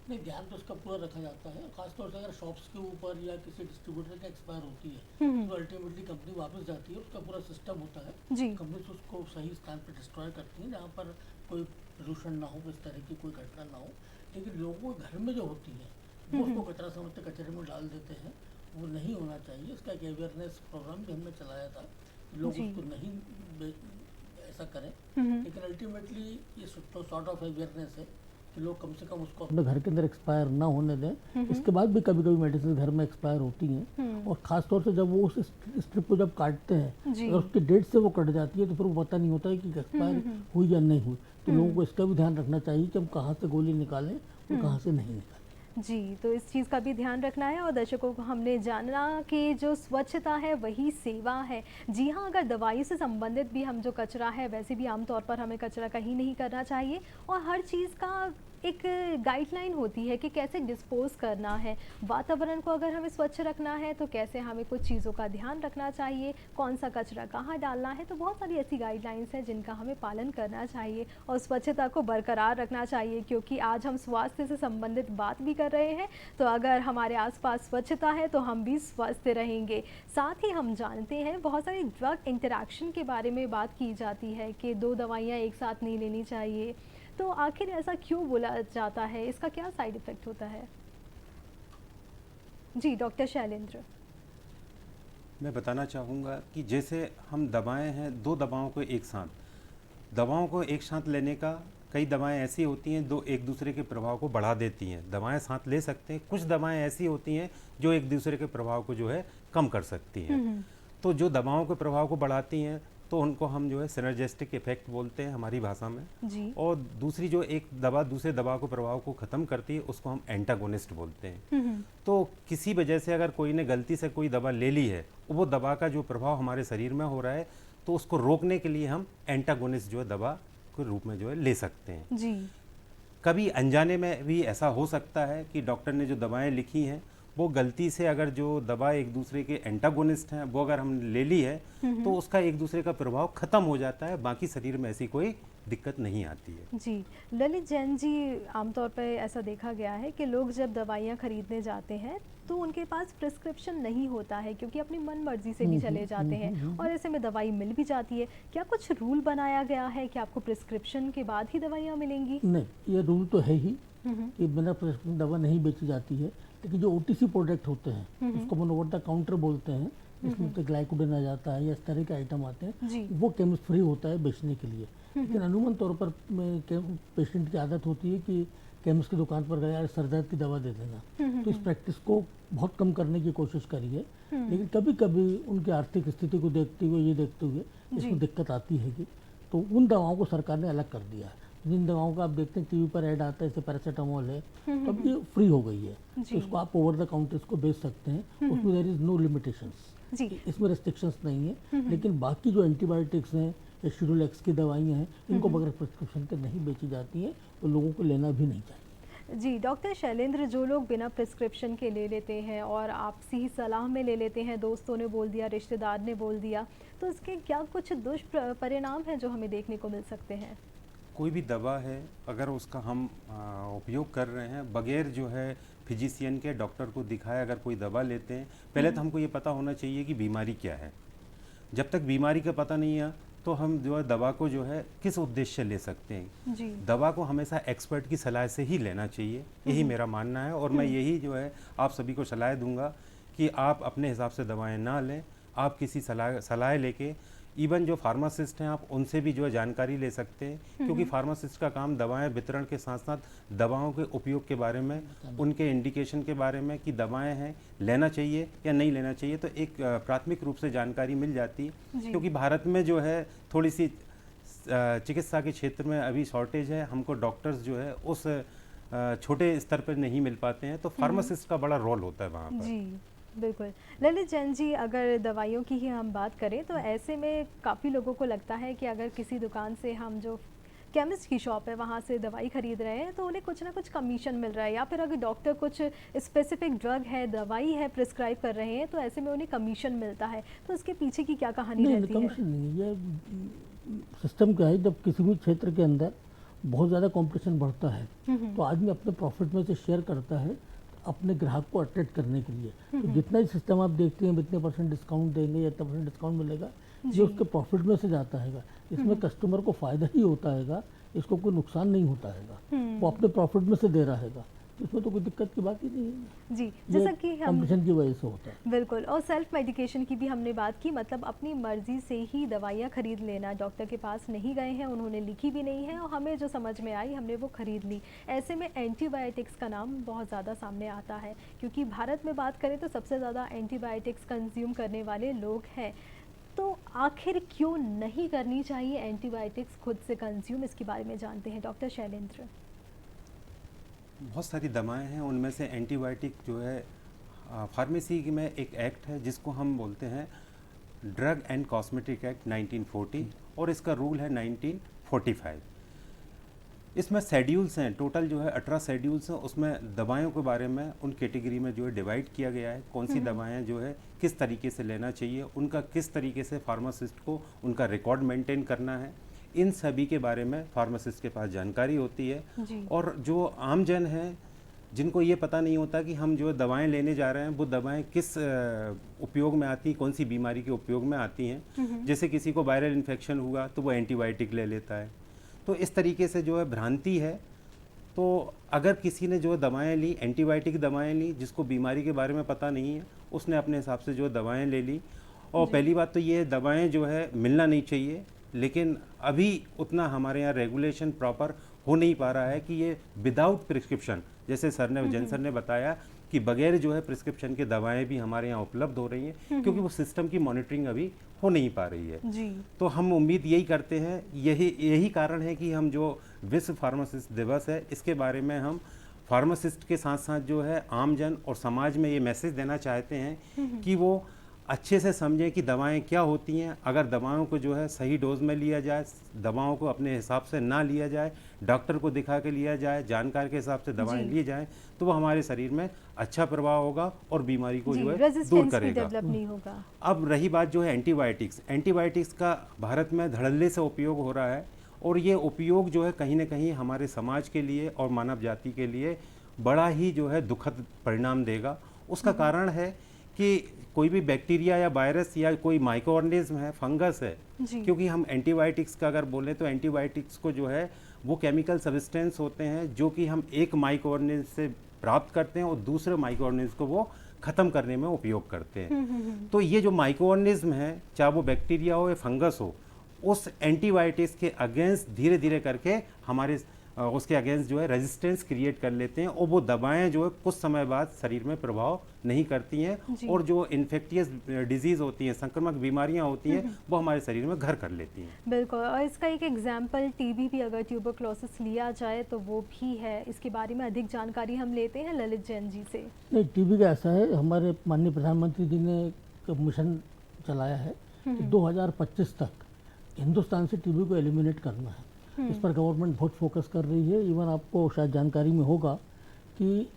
नहीं, ध्यान तो उसका पूरा रखा जाता है। खासतौर से अगर शॉप्स के ऊपर या किसी डिस्ट्रीब्यूटर का एक्सपायर होती है तो अल्टीमेटली कंपनी वापस जाती है, उसका पूरा सिस्टम होता है। कंपनी उसको सही स्थान पर डिस्ट्रॉय करती है जहाँ पर कोई प्रदूषण ना हो, इस तरह की कोई घटना ना हो। लेकिन लोगों के घर में जो होती है वो उसको कचरा समझते कचरे में डाल देते हैं, वो नहीं होना चाहिए। इसका एक अवेयरनेस प्रोग्राम भी हमने चलाया था, लोग उसको नहीं ऐसा करें। लेकिन अल्टीमेटली ये सॉर्ट ऑफ अवेयरनेस है कि लोग कम से कम उसको अपने घर के अंदर एक्सपायर ना होने दें। इसके बाद भी कभी कभी मेडिसिन घर में एक्सपायर होती हैं और ख़ासतौर से जब वो उस स्ट्रिप को जब काटते हैं, अगर उसकी डेट से वो कट जाती है तो फिर वो पता नहीं होता है कि एक्सपायर हुई या नहीं हुई। तो लोगों को इसका भी ध्यान रखना चाहिए कि हम कहाँ से गोली निकालें और कहाँ से नहीं निकालें। जी, तो इस चीज़ का भी ध्यान रखना है। और दर्शकों को हमने जाना कि जो स्वच्छता है वही सेवा है। जी हाँ, अगर दवाई से संबंधित भी हम जो कचरा है, वैसे भी आमतौर पर हमें कचरा कहीं नहीं करना चाहिए और हर चीज़ का एक गाइडलाइन होती है कि कैसे डिस्पोज करना है। वातावरण को अगर हमें स्वच्छ रखना है तो कैसे हमें कुछ चीज़ों का ध्यान रखना चाहिए, कौन सा कचरा कहाँ डालना है। तो बहुत सारी ऐसी गाइडलाइंस हैं जिनका हमें पालन करना चाहिए और स्वच्छता को बरकरार रखना चाहिए, क्योंकि आज हम स्वास्थ्य से संबंधित बात भी कर रहे हैं। तो अगर हमारे आसपास स्वच्छता है तो हम भी स्वस्थ रहेंगे। साथ ही हम जानते हैं बहुत सारी ड्रग इंटरैक्शन के बारे में बात की जाती है कि 2 दवाइयाँ एक साथ नहीं लेनी चाहिए। तो आखिर ऐसा क्यों बोला जाता है, इसका क्या साइड इफ़ेक्ट होता है? जी डॉक्टर शैलेंद्र। मैं बताना चाहूँगा कि जैसे हम दवाएं हैं, 2 दवाओं को एक साथ लेने का, कई दवाएं ऐसी होती हैं जो एक दूसरे के प्रभाव को बढ़ा देती हैं। दवाएं साथ ले सकते हैं, कुछ दवाएं ऐसी होती हैं जो एक दूसरे के प्रभाव को जो है कम कर सकती हैं। तो जो दवाओं के प्रभाव को बढ़ाती हैं तो उनको हम जो है सिनर्जिस्टिक इफेक्ट बोलते हैं हमारी भाषा में जी। और दूसरी जो एक दवा दूसरे दवा को प्रभाव को ख़त्म करती है उसको हम एंटागोनिस्ट बोलते हैं। तो किसी वजह से अगर कोई ने गलती से कोई दवा ले ली है, वो दवा का जो प्रभाव हमारे शरीर में हो रहा है, तो उसको रोकने के लिए हम एंटागोनिस्ट जो है दवा के रूप में जो है ले सकते हैं जी। कभी अनजाने में भी ऐसा हो सकता है कि डॉक्टर ने जो दवाएं लिखी हैं वो गलती से अगर जो दवा एक दूसरे के एंटागोनिस्ट हैं वो अगर हम ले ली है तो उसका एक दूसरे का प्रभाव खत्म हो जाता है, बाकी शरीर में ऐसी कोई दिक्कत नहीं आती है। जी ललित जैन जी, आमतौर पर ऐसा देखा गया है कि लोग जब दवाइयाँ खरीदने जाते हैं तो उनके पास प्रिस्क्रिप्शन नहीं होता है, क्योंकि अपनी मन मर्जी से भी चले जाते हैं और ऐसे में दवाई मिल भी जाती है। क्या कुछ रूल बनाया गया है कि आपको प्रिस्क्रिप्शन के बाद ही दवाइयाँ मिलेंगी? नहीं, ये रूल तो है ही कि बिना प्रिस्क्रिप्शन दवा नहीं बेची जाती है। लेकिन जो OTC प्रोडक्ट होते हैं उसको हम ओवर द काउंटर बोलते हैं, जिसमें तो ग्लाइकोडेन आ जाता है या इस तरह के आइटम आते हैं, वो केमिस्ट फ्री होता है बेचने के लिए। लेकिन अमूमन तौर पर पेशेंट की आदत होती है कि केमिस्ट की दुकान पर गया, सर दर्द की दवा दे देना। तो इस प्रैक्टिस को बहुत कम करने की कोशिश करी है, लेकिन कभी कभी उनकी आर्थिक स्थिति को देखते हुए, ये देखते हुए इसमें दिक्कत आती है कि तो उन दवाओं को सरकार ने अलग कर दिया है। जिन दवाओं का आप देखते हैं टीवी पर ऐड आता है, जैसे पैरासीटामोल है, तो अब ये फ्री हो गई है, तो उसको आप ओवर द काउंटर इसको बेच सकते हैं। उसमें देयर इज नो लिमिटेशंस, इसमें रेस्ट्रिक्शंस नहीं है। लेकिन बाकी जो एंटीबायोटिक्स हैं या शेड्यूल एक्स की दवाइयाँ हैं, इनको बगैर प्रिस्क्रिप्शन के नहीं बेची जाती हैं, तो लोगों को लेना भी नहीं चाहिए। जी डॉक्टर शैलेंद्र, जो लोग बिना प्रिस्क्रिप्शन के ले लेते हैं और आपसी ही सलाह में ले लेते हैं, दोस्तों ने बोल दिया, रिश्तेदार ने बोल दिया, तो इसके क्या कुछ दुष्परिणाम हैं जो हमें देखने को मिल सकते हैं? कोई भी दवा है अगर उसका हम उपयोग कर रहे हैं बगैर जो है फिजिशियन के, डॉक्टर को दिखाए अगर कोई दवा लेते हैं, पहले तो हमको ये पता होना चाहिए कि बीमारी क्या है। जब तक बीमारी का पता नहीं है तो हम जो है दवा को जो है किस उद्देश्य से ले सकते हैं। जी। दवा को हमेशा एक्सपर्ट की सलाह से ही लेना चाहिए, यही मेरा मानना है। और मैं यही जो है आप सभी को सलाह दूंगा कि आप अपने हिसाब से दवाएं ना लें, आप किसी सलाह लेके, इवन जो फार्मासिस्ट हैं आप उनसे भी जो है जानकारी ले सकते हैं, क्योंकि फार्मासिस्ट का काम दवाएं वितरण के साथ साथ दवाओं के उपयोग के बारे में, उनके इंडिकेशन के बारे में कि दवाएं हैं लेना चाहिए या नहीं लेना चाहिए, तो एक प्राथमिक रूप से जानकारी मिल जाती है। क्योंकि भारत में जो है थोड़ी सी चिकित्सा के क्षेत्र में अभी शॉर्टेज है, हमको डॉक्टर्स जो है उस छोटे स्तर पर नहीं मिल पाते हैं, तो फार्मासिस्ट का बड़ा रोल होता है वहाँ पर। बिल्कुल। ललित जैन जी, अगर दवाइयों की ही हम बात करें तो ऐसे में काफ़ी लोगों को लगता है कि अगर किसी दुकान से हम जो केमिस्ट की शॉप है वहाँ से दवाई खरीद रहे हैं तो उन्हें कुछ ना कुछ कमीशन मिल रहा है, या फिर अगर डॉक्टर कुछ स्पेसिफिक ड्रग है, दवाई है प्रिस्क्राइब कर रहे हैं तो ऐसे में उन्हें कमीशन मिलता है। तो इसके पीछे की क्या कहानी नहीं, रहती है? कमीशन नहीं, ये सिस्टम क्या है, जब किसी भी क्षेत्र के अंदर बहुत ज़्यादा कंपटीशन बढ़ता है तो आदमी अपने प्रॉफिट में से शेयर करता है अपने ग्राहक को अट्रैक्ट करने के लिए। तो जितना ही सिस्टम आप देखते हैं इतने % डिस्काउंट देंगे या इतना % डिस्काउंट मिलेगा, ये उसके प्रॉफिट में से जाता है। इसमें कस्टमर को फ़ायदा ही होता है, इसको कोई नुकसान नहीं होता है, वो अपने प्रॉफिट में से दे रहा है, इसमें तो कोई दिक्कत की बात ही नहीं है जी। जैसा कि हम कंपटीशन की वजह से होता है। बिल्कुल, और सेल्फ मेडिकेशन की भी हमने बात की, मतलब अपनी मर्जी से ही दवाइयाँ खरीद लेना, डॉक्टर के पास नहीं गए हैं, उन्होंने लिखी भी नहीं है और हमें जो समझ में आई हमने वो खरीद ली। ऐसे में एंटीबायोटिक्स का नाम बहुत ज़्यादा सामने आता है, क्योंकि भारत में बात करें तो सबसे ज़्यादा एंटीबायोटिक्स कंज्यूम करने वाले लोग हैं। तो आखिर क्यों नहीं करनी चाहिए एंटीबायोटिक्स खुद से कंज्यूम, इसके बारे में जानते हैं डॉक्टर शैलेंद्र। बहुत सारी दवाएं हैं, उनमें से एंटीबायोटिक जो है फार्मेसी में एक एक्ट है जिसको हम बोलते हैं ड्रग एंड कॉस्मेटिक एक्ट 1940 और इसका रूल है 1945। इसमें शेड्यूल्स हैं, टोटल जो है 18 शेड्यूल्स हैं। उसमें दवाओं के बारे में उन कैटेगरी में जो है डिवाइड किया गया है, कौन सी दवाएं जो है किस तरीके से लेना चाहिए, उनका किस तरीके से फार्मासिस्ट को उनका रिकॉर्ड मेंटेन करना है, इन सभी के बारे में फार्मासिस्ट के पास जानकारी होती है। और जो आम जन है जिनको ये पता नहीं होता कि हम जो दवाएं लेने जा रहे हैं वो दवाएं किस उपयोग में आती हैं, कौन सी बीमारी के उपयोग में आती हैं। जैसे किसी को वायरल इन्फेक्शन हुआ तो वो एंटीबायोटिक ले लेता है, तो इस तरीके से जो है भ्रांति है। तो अगर किसी ने जो दवाएं ली, एंटीबायोटिक दवाएं ली, जिसको बीमारी के बारे में पता नहीं है, उसने अपने हिसाब से जो दवाएं ले ली। और पहली बात तो ये दवाएं जो है मिलना नहीं चाहिए, लेकिन अभी उतना हमारे यहाँ रेगुलेशन प्रॉपर हो नहीं पा रहा है कि ये विदाउट प्रिस्क्रिप्शन, जैसे सर ने जैन सर ने बताया कि बगैर जो है प्रिस्क्रिप्शन के दवाएं भी हमारे यहाँ उपलब्ध हो रही हैं, क्योंकि वो सिस्टम की मॉनिटरिंग अभी हो नहीं पा रही है जी। तो हम उम्मीद यही करते हैं, यही कारण है कि हम जो विश्व फार्मासिस्ट दिवस है इसके बारे में हम फार्मासिस्ट के साथ साथ जो है आमजन और समाज में ये मैसेज देना चाहते हैं कि वो अच्छे से समझें कि दवाएं क्या होती हैं। अगर दवाओं को जो है सही डोज में लिया जाए, दवाओं को अपने हिसाब से ना लिया जाए, डॉक्टर को दिखा के लिया जाए, जानकार के हिसाब से दवाएं ली जाएं, तो वो हमारे शरीर में अच्छा प्रभाव होगा और बीमारी को जो है दूर करेगा। डेवलप नहीं होगा। अब रही बात जो है एंटीबायोटिक्स का भारत में धड़ल्ले से उपयोग हो रहा है, और ये उपयोग जो है कहीं ना कहीं हमारे समाज के लिए और मानव जाति के लिए बड़ा ही जो है दुखद परिणाम देगा। उसका कारण है कि कोई भी बैक्टीरिया या वायरस या कोई माइक्रो ऑर्गेनिज्म है, फंगस है, क्योंकि हम एंटीबायोटिक्स का अगर बोलें तो एंटीबायोटिक्स को जो है वो केमिकल सब्सटेंस होते हैं जो कि हम एक माइक्रो ऑर्गेनिज्म से प्राप्त करते हैं और दूसरे माइक्रो ऑर्गेनिज्म को वो ख़त्म करने में उपयोग करते हैं। तो ये जो माइक्रो ऑर्गेनिज्म है, चाहे वो बैक्टीरिया हो या फंगस हो, उस एंटीबायोटिक्स के अगेंस्ट धीरे धीरे करके हमारे उसके अगेंस्ट जो है रेजिस्टेंस क्रिएट कर लेते हैं, और वो दवाएं जो है कुछ समय बाद शरीर में प्रभाव नहीं करती हैं, और जो इन्फेक्टियस डिजीज़ होती हैं, संक्रामक बीमारियां होती हैं, वो हमारे शरीर में घर कर लेती हैं। बिल्कुल, और इसका एक एग्जाम्पल टीबी भी, अगर ट्यूबरक्लोसिस लिया जाए तो वो भी है। इसके बारे में अधिक जानकारी हम लेते हैं ललित जैन जी से। नहीं, टीबी का ऐसा है, हमारे माननीय प्रधानमंत्री जी ने एक मिशन चलाया है कि 2025 तक हिंदुस्तान से टीबी को एलिमिनेट करना है। इस पर गवर्नमेंट बहुत फोकस कर रही है। इवन आपको शायद जानकारी में होगा कि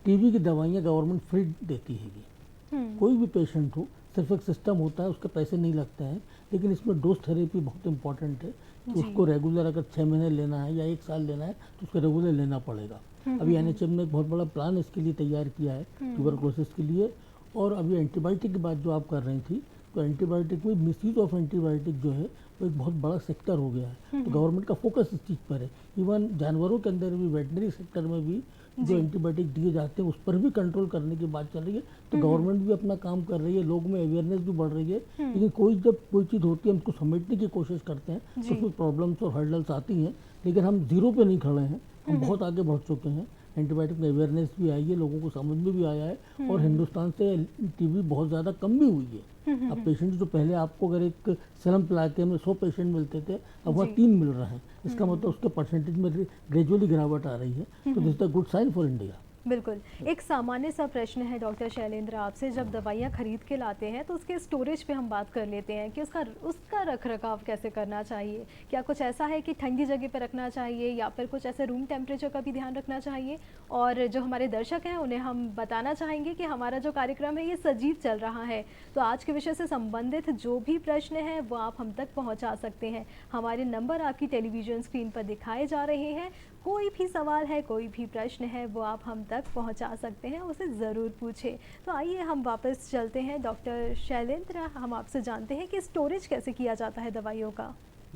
टीबी की दवाइयाँ गवर्नमेंट फ्री देती है। कोई भी पेशेंट हो, सिर्फ एक सिस्टम होता है, उसके पैसे नहीं लगते हैं, लेकिन इसमें डोज थेरेपी बहुत इंपॉर्टेंट है कि उसको रेगुलर अगर 6 महीने लेना है या 1 साल लेना है तो उसको रेगुलर लेना पड़ेगा। अभी NHM ने एक बहुत बड़ा प्लान इसके लिए तैयार किया है ट्यूबरक्लोसिस के लिए। और अभी एंटीबायोटिक की बात जो आप कर रही थी, तो एंटीबायोटिक में मिसयूज ऑफ एंटीबायोटिक जो है वो एक बहुत बड़ा सेक्टर हो गया है। तो गवर्नमेंट का फोकस इस चीज़ पर है। इवन जानवरों के अंदर भी, वेटनरी सेक्टर में भी जो एंटीबायोटिक दिए जाते हैं उस पर भी कंट्रोल करने की बात चल रही है। तो गवर्नमेंट भी अपना काम कर रही है, लोग में अवेयरनेस भी बढ़ रही है। लेकिन जब कोई चीज़ होती है हम उसको समेटने की कोशिश करते हैं तो उसमें प्रॉब्लम्स और हर्डल्स आती हैं, लेकिन हम जीरो पे नहीं खड़े हैं, हम बहुत आगे बढ़ चुके हैं। एंटीबायोटिक में अवेयरनेस भी आई है, लोगों को समझ में भी आया है, और हिंदुस्तान से टीबी बहुत ज़्यादा कम भी हुई है। अब पेशेंट जो पहले आपको अगर एक सेलम प्लाके में 100 पेशेंट मिलते थे, अब वहाँ 3 मिल रहे हैं। इसका मतलब उसके परसेंटेज में ग्रेजुअली गिरावट आ रही है। तो this is the good sign for India. बिल्कुल। एक सामान्य सा प्रश्न है डॉक्टर शैलेंद्र आपसे, जब दवाइयाँ खरीद के लाते हैं तो उसके स्टोरेज पे हम बात कर लेते हैं कि उसका रख-रखाव कैसे करना चाहिए? क्या कुछ ऐसा है कि ठंडी जगह पे रखना चाहिए या फिर कुछ ऐसे रूम टेम्परेचर का भी ध्यान रखना चाहिए? और जो हमारे दर्शक हैं उन्हें हम बताना चाहेंगे कि हमारा जो कार्यक्रम है ये सजीव चल रहा है, तो आज के विषय से संबंधित जो भी प्रश्न हैं वो आप हम तक पहुँचा सकते हैं। हमारे नंबर आपकी टेलीविज़न स्क्रीन पर दिखाए जा रहे हैं। कोई भी सवाल है, कोई भी प्रश्न है, वो आप हम तक पहुंचा सकते हैं, उसे ज़रूर पूछें। तो आइए हम वापस चलते हैं डॉक्टर शैलेंद्र, हम आपसे जानते हैं कि स्टोरेज कैसे किया जाता है दवाइयों का?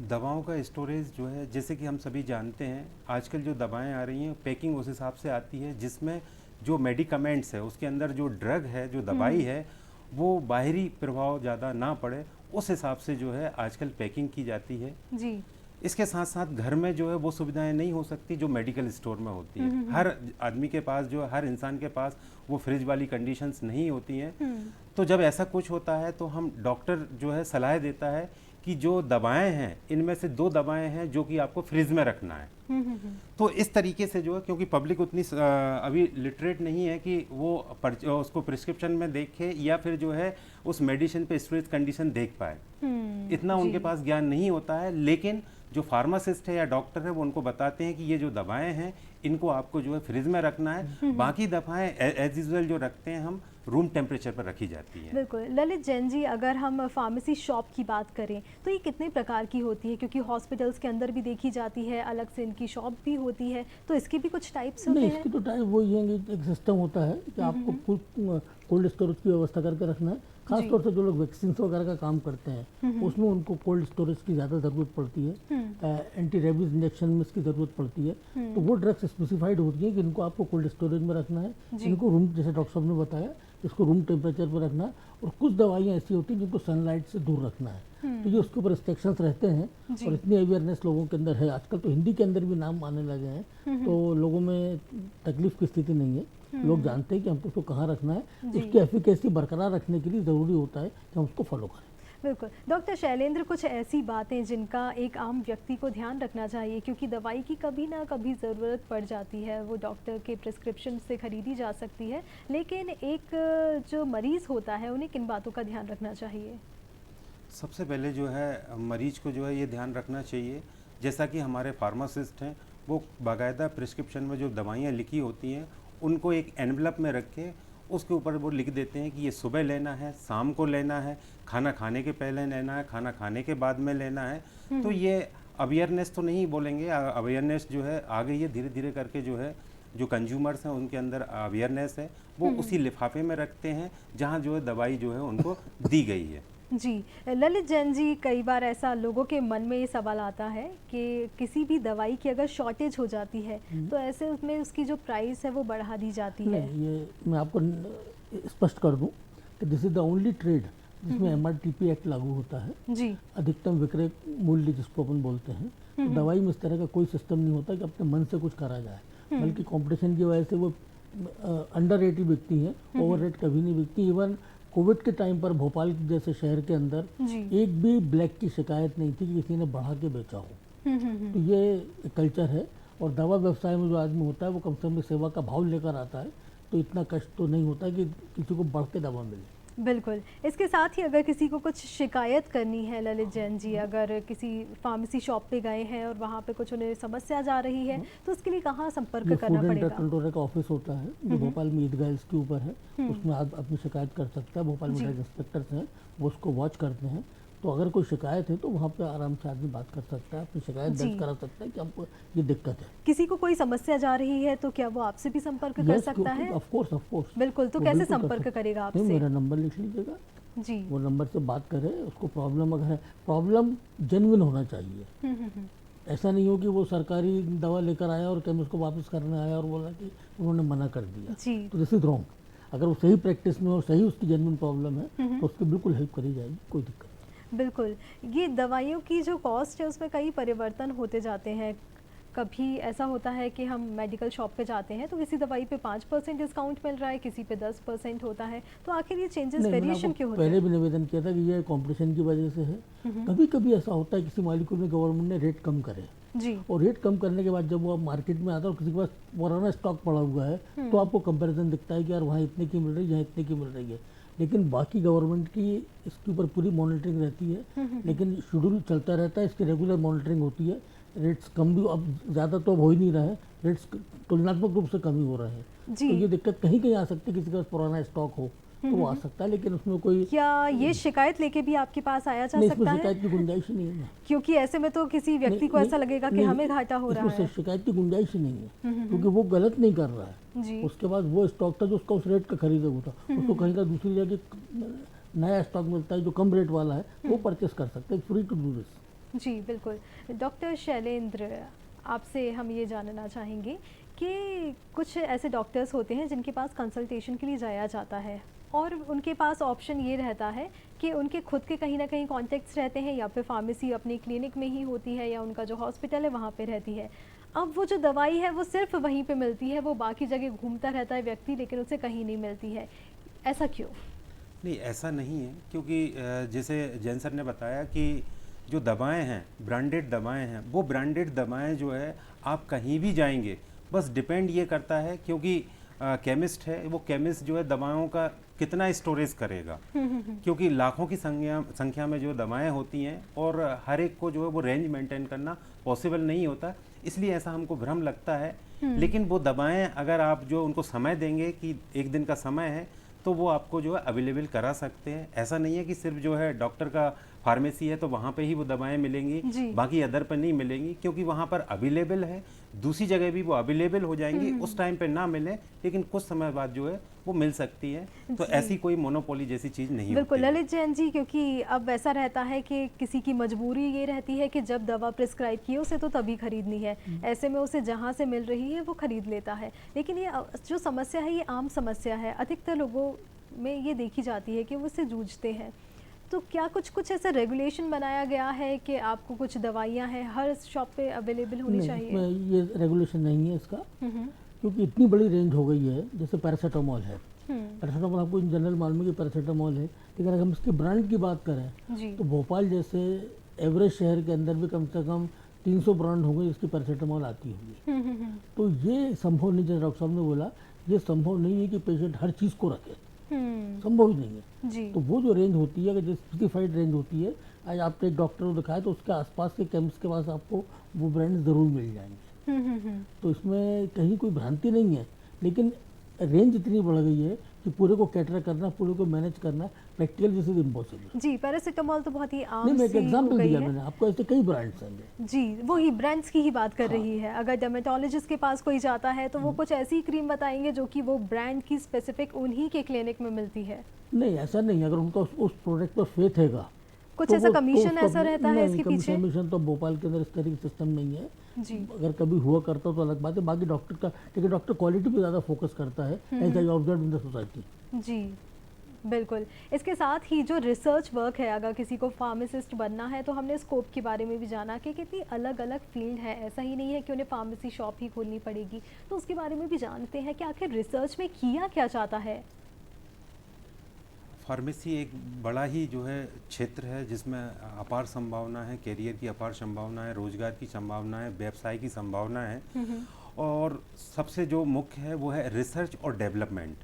दवाओं का स्टोरेज जो है, जैसे कि हम सभी जानते हैं, आजकल जो दवाएं आ रही हैं पैकिंग उस हिसाब से आती है जिसमें जो मेडिकामेंट्स है उसके अंदर जो ड्रग है, जो दवाई है, वो बाहरी प्रभाव ज़्यादा ना पड़े, उस हिसाब से जो है आजकल पैकिंग की जाती है जी। इसके साथ साथ घर में जो है वो सुविधाएं नहीं हो सकती जो मेडिकल स्टोर में होती है। हर आदमी के पास, जो हर इंसान के पास वो फ्रिज वाली कंडीशंस नहीं होती हैं। तो जब ऐसा कुछ होता है तो हम डॉक्टर जो है सलाह देता है कि जो दवाएं हैं इनमें से 2 दवाएं हैं जो कि आपको फ्रिज में रखना है। तो इस तरीके से जो है, क्योंकि पब्लिक उतनी अभी लिटरेट नहीं है कि वो उसको प्रिस्क्रिप्शन में देखे या फिर जो है उस मेडिसिन पे स्टोरेज कंडीशन देख पाए, इतना उनके पास ज्ञान नहीं होता है। लेकिन जो फार्मासिस्ट है या डॉक्टर है वो उनको बताते हैं कि ये जो दवाएं हैं इनको आपको जो है फ्रिज में रखना है। बाकी दवाएं एज यूजुअल जो रखते हैं हम रूम टेम्परेचर पर रखी जाती है। बिल्कुल। ललित जैन जी, अगर हम फार्मेसी शॉप की बात करें तो ये कितने प्रकार की होती है? क्योंकि हॉस्पिटल्स के अंदर भी देखी जाती है, अलग से इनकी शॉप भी होती है, तो इसके भी कुछ टाइप्स होते हैं? इसकी तो टाइप वही है, एक सिस्टम होता है कि आपको कोल्ड स्टोरेज की व्यवस्था करके रखना है। खासतौर से जो लोग वैक्सीन वगैरह का काम करते हैं उसमें उनको कोल्ड स्टोरेज की ज़्यादा ज़रूरत पड़ती है। एंटी रेबीज इंजेक्शन में इसकी ज़रूरत पड़ती है। तो वो ड्रग्स स्पेसिफाइड होती है कि इनको आपको कोल्ड स्टोरेज में रखना है, इनको रूम, जैसे डॉक्टर साहब ने बताया, इसको रूम टेम्परेचर पर रखना है। और कुछ दवाइयाँ ऐसी होती हैं जिनको सनलाइट से दूर रखना है। तो ये उसके ऊपर रिस्ट्रिक्शंस रहते हैं और इतनी अवेयरनेस लोगों के अंदर है। आजकल तो हिंदी के अंदर भी नाम आने लगे हैं, तो लोगों में तकलीफ की स्थिति नहीं है। लोग जानते हैं कि हमको उसको कहाँ रखना है। उसकी एफिकेसी बरकरार रखने के लिए ज़रूरी होता है कि हम उसको फॉलो करें। बिल्कुल। डॉक्टर शैलेंद्र, कुछ ऐसी बातें जिनका एक आम व्यक्ति को ध्यान रखना चाहिए, क्योंकि दवाई की कभी ना कभी ज़रूरत पड़ जाती है, वो डॉक्टर के प्रिस्क्रिप्शन से खरीदी जा सकती है, लेकिन एक जो मरीज़ होता है उन्हें किन बातों का ध्यान रखना चाहिए? सबसे पहले जो है मरीज को जो है ये ध्यान रखना चाहिए, जैसा कि हमारे फार्मासिस्ट हैं वो बाकायदा प्रिस्क्रिप्शन में जो दवाइयाँ लिखी होती हैं उनको एक एनवलप में रख के उसके ऊपर वो लिख देते हैं कि ये सुबह लेना है, शाम को लेना है, खाना खाने के पहले लेना है, खाना खाने के बाद में लेना है। तो ये अवेयरनेस तो नहीं बोलेंगे, अवेयरनेस जो है आ गई है धीरे धीरे करके, जो है जो कंज्यूमर्स हैं उनके अंदर अवेयरनेस है, वो उसी लिफाफे में रखते हैं जहाँ जो है दवाई जो है उनको दी गई है। जी। ललित जैन जी, कई बार ऐसा लोगों के मन में ये सवाल आता है कि किसी भी दवाई की अगर शॉर्टेज हो जाती है तो ऐसे उसमें उसकी जो प्राइस है वो बढ़ा दी जाती है। ये मैं आपको स्पष्ट कर दूं कि this is the only trade जिसमें MRTP एक्ट लागू होता है जी। अधिकतम विक्रय मूल्य जिसको अपन बोलते हैं। तो दवाई में इस तरह का कोई सिस्टम नहीं होता कि अपने मन से कुछ करा जाए, बल्कि कंपटीशन की वजह से वो अंडर रेट ही बिकती है, ओवर रेट कभी नहीं बिकती। इवन कोविड के टाइम पर भोपाल जैसे शहर के अंदर एक भी ब्लैक की शिकायत नहीं थी कि किसी ने बढ़ा के बेचा हो। तो ये कल्चर है। और दवा व्यवसाय में जो आदमी होता है वो कम से कम सेवा का भाव लेकर आता है, तो इतना कष्ट तो नहीं होता कि किसी को बढ़ के दवा मिले। बिल्कुल। इसके साथ ही अगर किसी को कुछ शिकायत करनी है ललित जैन जी, अगर किसी फार्मेसी शॉप पे गए हैं और वहाँ पे कुछ उन्हें समस्या जा रही है तो उसके लिए कहाँ संपर्क करना पड़ेगा? फूड एंड कंट्रोल का ऑफिस होता है जो भोपाल में ईदगाह के ऊपर है, उसमें आप अपनी शिकायत कर सकता है। भोपाल में इंस्पेक्टर्स हैं, वो उसको वॉच करते हैं। तो अगर कोई शिकायत है तो वहाँ पे आराम से आदमी बात कर सकता है, अपनी शिकायत दर्ज करा सकता है कि हमको ये दिक्कत है। किसी को कोई समस्या जा रही है तो क्या वो आपसे भी संपर्क कर सकता है? Of course. बिल्कुल। तो कैसे संपर्क करेगा आपसे? मेरा नंबर लिख लीजिएगा जी, वो नंबर से बात करें। उसको प्रॉब्लम अगर है, प्रॉब्लम जेन्युइन होना चाहिए। ऐसा नहीं हो कि वो सरकारी दवा लेकर आया और केमिस्ट को वापस करने आया और बोला कि उन्होंने मना कर दिया, तो दिस इज रॉन्ग। अगर वो सही प्रैक्टिस में और सही उसकी जेन्युइन प्रॉब्लम है तो उसकी बिल्कुल हेल्प करी जाएगी, कोई दिक्कत नहीं। बिल्कुल। ये दवाइयों की जो कॉस्ट है उसमें कई परिवर्तन होते जाते हैं। कभी ऐसा होता है कि हम मेडिकल शॉप पे जाते हैं तो किसी दवाई पे 5% डिस्काउंट मिल रहा है, किसी पे 10% होता है, तो आखिर ये चेंजेस वेरिएशन क्यों होते हैं? पहले भी निवेदन किया था कि ये कंपटीशन की वजह से है। कभी कभी ऐसा होता है किसी मॉलिक्यूल में गवर्नमेंट ने रेट कम करे जी। और रेट कम करने के बाद जब वो आप मार्केट में आता है और किसी के पास पुराना स्टॉक पड़ा हुआ है तो आपको कंपैरिजन दिखता है कि यार वहाँ इतने की मिल रही है, यहाँ इतने की मिल रही है। लेकिन बाकी गवर्नमेंट की इसके ऊपर पूरी मॉनिटरिंग रहती है, लेकिन शेड्यूल चलता रहता है, इसकी रेगुलर मॉनिटरिंग होती है। रेट्स कम भी अब ज़्यादा तो अब हो ही नहीं रहा है, रेट्स तुलनात्मक रूप से कम ही हो रहे हैं। जी। तो ये दिक्कत कहीं कहीं आ सकती है, किसी के पास पुराना स्टॉक हो तो वो आ सकता है, लेकिन उसमें कोई क्या ये शिकायत लेके भी आपके पास आया जा नहीं, सकता इसमें है? शिकायत की गुंजाइश ही नहीं है। क्योंकि ऐसे में तो किसी व्यक्ति को ऐसा लगेगा कि हमें घाटा हो रहा इसमें है। शिकायत की गुंजाइश ही नहीं है, क्योंकि वो गलत नहीं कर रहा है। जी। उसके बाद वो स्टॉक था जो उसका उस रेट का खरीदा हुआ था, उसको कहीं का दूसरी जगह नया स्टॉक मिलता है जो कम रेट वाला है, वो परचेस कर सकते हैं, फ्री टू डू दिस। जी बिल्कुल। डॉक्टर शैलेंद्र, आपसे हम ये जानना चाहेंगे कि कुछ ऐसे डॉक्टर्स होते हैं जिनके पास कंसल्टेशन के लिए जाया जाता है और उनके पास ऑप्शन ये रहता है कि उनके खुद के कहीं ना कहीं कॉन्टेक्ट्स रहते हैं या फिर फार्मेसी अपनी क्लिनिक में ही होती है या उनका जो हॉस्पिटल है वहाँ पे रहती है। अब वो जो दवाई है वो सिर्फ वहीं पे मिलती है, वो बाकी जगह घूमता रहता है व्यक्ति लेकिन उसे कहीं नहीं मिलती है, ऐसा क्यों? नहीं, ऐसा नहीं है, क्योंकि जैसे जैन सर ने बताया कि जो दवाएं हैं, ब्रांडेड दवाएं हैं, वो ब्रांडेड दवाएं जो है आप कहीं भी जाएंगे, बस डिपेंड ये करता है क्योंकि केमिस्ट है, वो केमिस्ट जो है दवाओं का कितना स्टोरेज करेगा, क्योंकि लाखों की संख्या में जो दवाएं होती हैं और हर एक को जो है वो रेंज मेंटेन करना पॉसिबल नहीं होता, इसलिए ऐसा हमको भ्रम लगता है। लेकिन वो दवाएं अगर आप जो उनको समय देंगे कि एक दिन का समय है तो वो आपको जो है अवेलेबल करा सकते हैं। ऐसा नहीं है कि सिर्फ जो है डॉक्टर का फार्मेसी है तो वहाँ पे ही वो दवाएं मिलेंगी, बाकी अदर पर नहीं मिलेंगी, क्योंकि वहाँ पर अवेलेबल है, दूसरी जगह भी वो अवेलेबल हो जाएंगी, उस टाइम पे ना मिले लेकिन कुछ समय बाद जो है वो मिल सकती है। तो ऐसी कोई मोनोपोली जैसी चीज़ नहीं बिल्कुल होती। ललित जैन जी, क्योंकि अब ऐसा रहता है कि किसी की मजबूरी ये रहती है कि जब दवा प्रिस्क्राइब की उसे तो तभी खरीदनी है, ऐसे में उसे जहाँ से मिल रही है वो खरीद लेता है। लेकिन ये जो समस्या है ये आम समस्या है, अधिकतर लोगों में ये देखी जाती है कि वो इससे जूझते हैं। तो क्या कुछ ऐसा रेगुलेशन बनाया गया है कि आपको कुछ दवाइयाँ हैं हर शॉप पे अवेलेबल होनी चाहिए? नहीं, ये रेगुलेशन नहीं है इसका, क्योंकि इतनी बड़ी रेंज हो गई है। जैसे पैरासीटामोल है, पैरासीटामोल आपको इन जनरल मालूम है कि पैरासीटामोल है, लेकिन अगर हम इसके ब्रांड की बात करें तो भोपाल जैसे एवरेज शहर के अंदर भी कम से कम 300 ब्रांड होंगे जिसकी पैरासीटामोल आती होगी। तो ये संभव नहीं, जैसे डॉक्टर साहब ने बोला, ये संभव नहीं है कि पेशेंट हर चीज़ को रखे, संभव ही नहीं है। जी। तो वो जो रेंज होती है, अगर जो स्पेसिफाइड रेंज होती है, आज आपने एक डॉक्टर को दिखाया तो उसके आसपास के केमिस्ट के पास आपको वो ब्रांड ज़रूर मिल जाएंगे। तो इसमें कहीं कोई भ्रांति नहीं है, लेकिन रेंज इतनी बढ़ गई है कि पूरे को कैटर करना, पूरे को मैनेज करना प्रैक्टिकल दिस इज इम्पॉसिबल। जी, पैरासीटामोल तो बहुत ही आम नहीं, मैं एक सी हो एग्जांपल गई दिया है। मैंने आपको, ऐसे कई ब्रांड्स हैं। जी, वही ब्रांड्स की ही बात कर रही है। अगर डर्मेटोलॉजिस्ट के पास कोई जाता है तो वो कुछ ऐसी क्रीम बताएंगे जो कि वो ब्रांड की स्पेसिफिक उन्हीं के क्लिनिक में मिलती है। नहीं, ऐसा नहीं, अगर उनका उस प्रोडक्ट पर फेथ हैगा कुछ ऐसा कमीशन ऐसा रहता है इसके पीछे? कमीशन तो भोपाल के अंदर इस तरह का सिस्टम नहीं है। जी। अगर कभी हुआ करता तो अलग बात है, बाकी डॉक्टर का, लेकिन डॉक्टर क्वालिटी पे ज़्यादा फोकस करता है, as I observe in the society. जी बिल्कुल। इसके साथ ही जो रिसर्च वर्क है, अगर किसी को फार्मासिस्ट बनना है तो हमने स्कोप के बारे में भी जाना कि कितनी अलग अलग फील्ड है, ऐसा ही नहीं है कि उन्हें फार्मेसी शॉप ही खोलनी पड़ेगी। तो उसके बारे में भी जानते हैं कि आखिर रिसर्च में किया क्या जाता है। फार्मेसी एक बड़ा ही जो है क्षेत्र है जिसमें अपार संभावना है, करियर की अपार संभावना है, रोजगार की संभावना है, व्यवसाय की संभावना है। और सबसे जो मुख्य है वो है रिसर्च और डेवलपमेंट।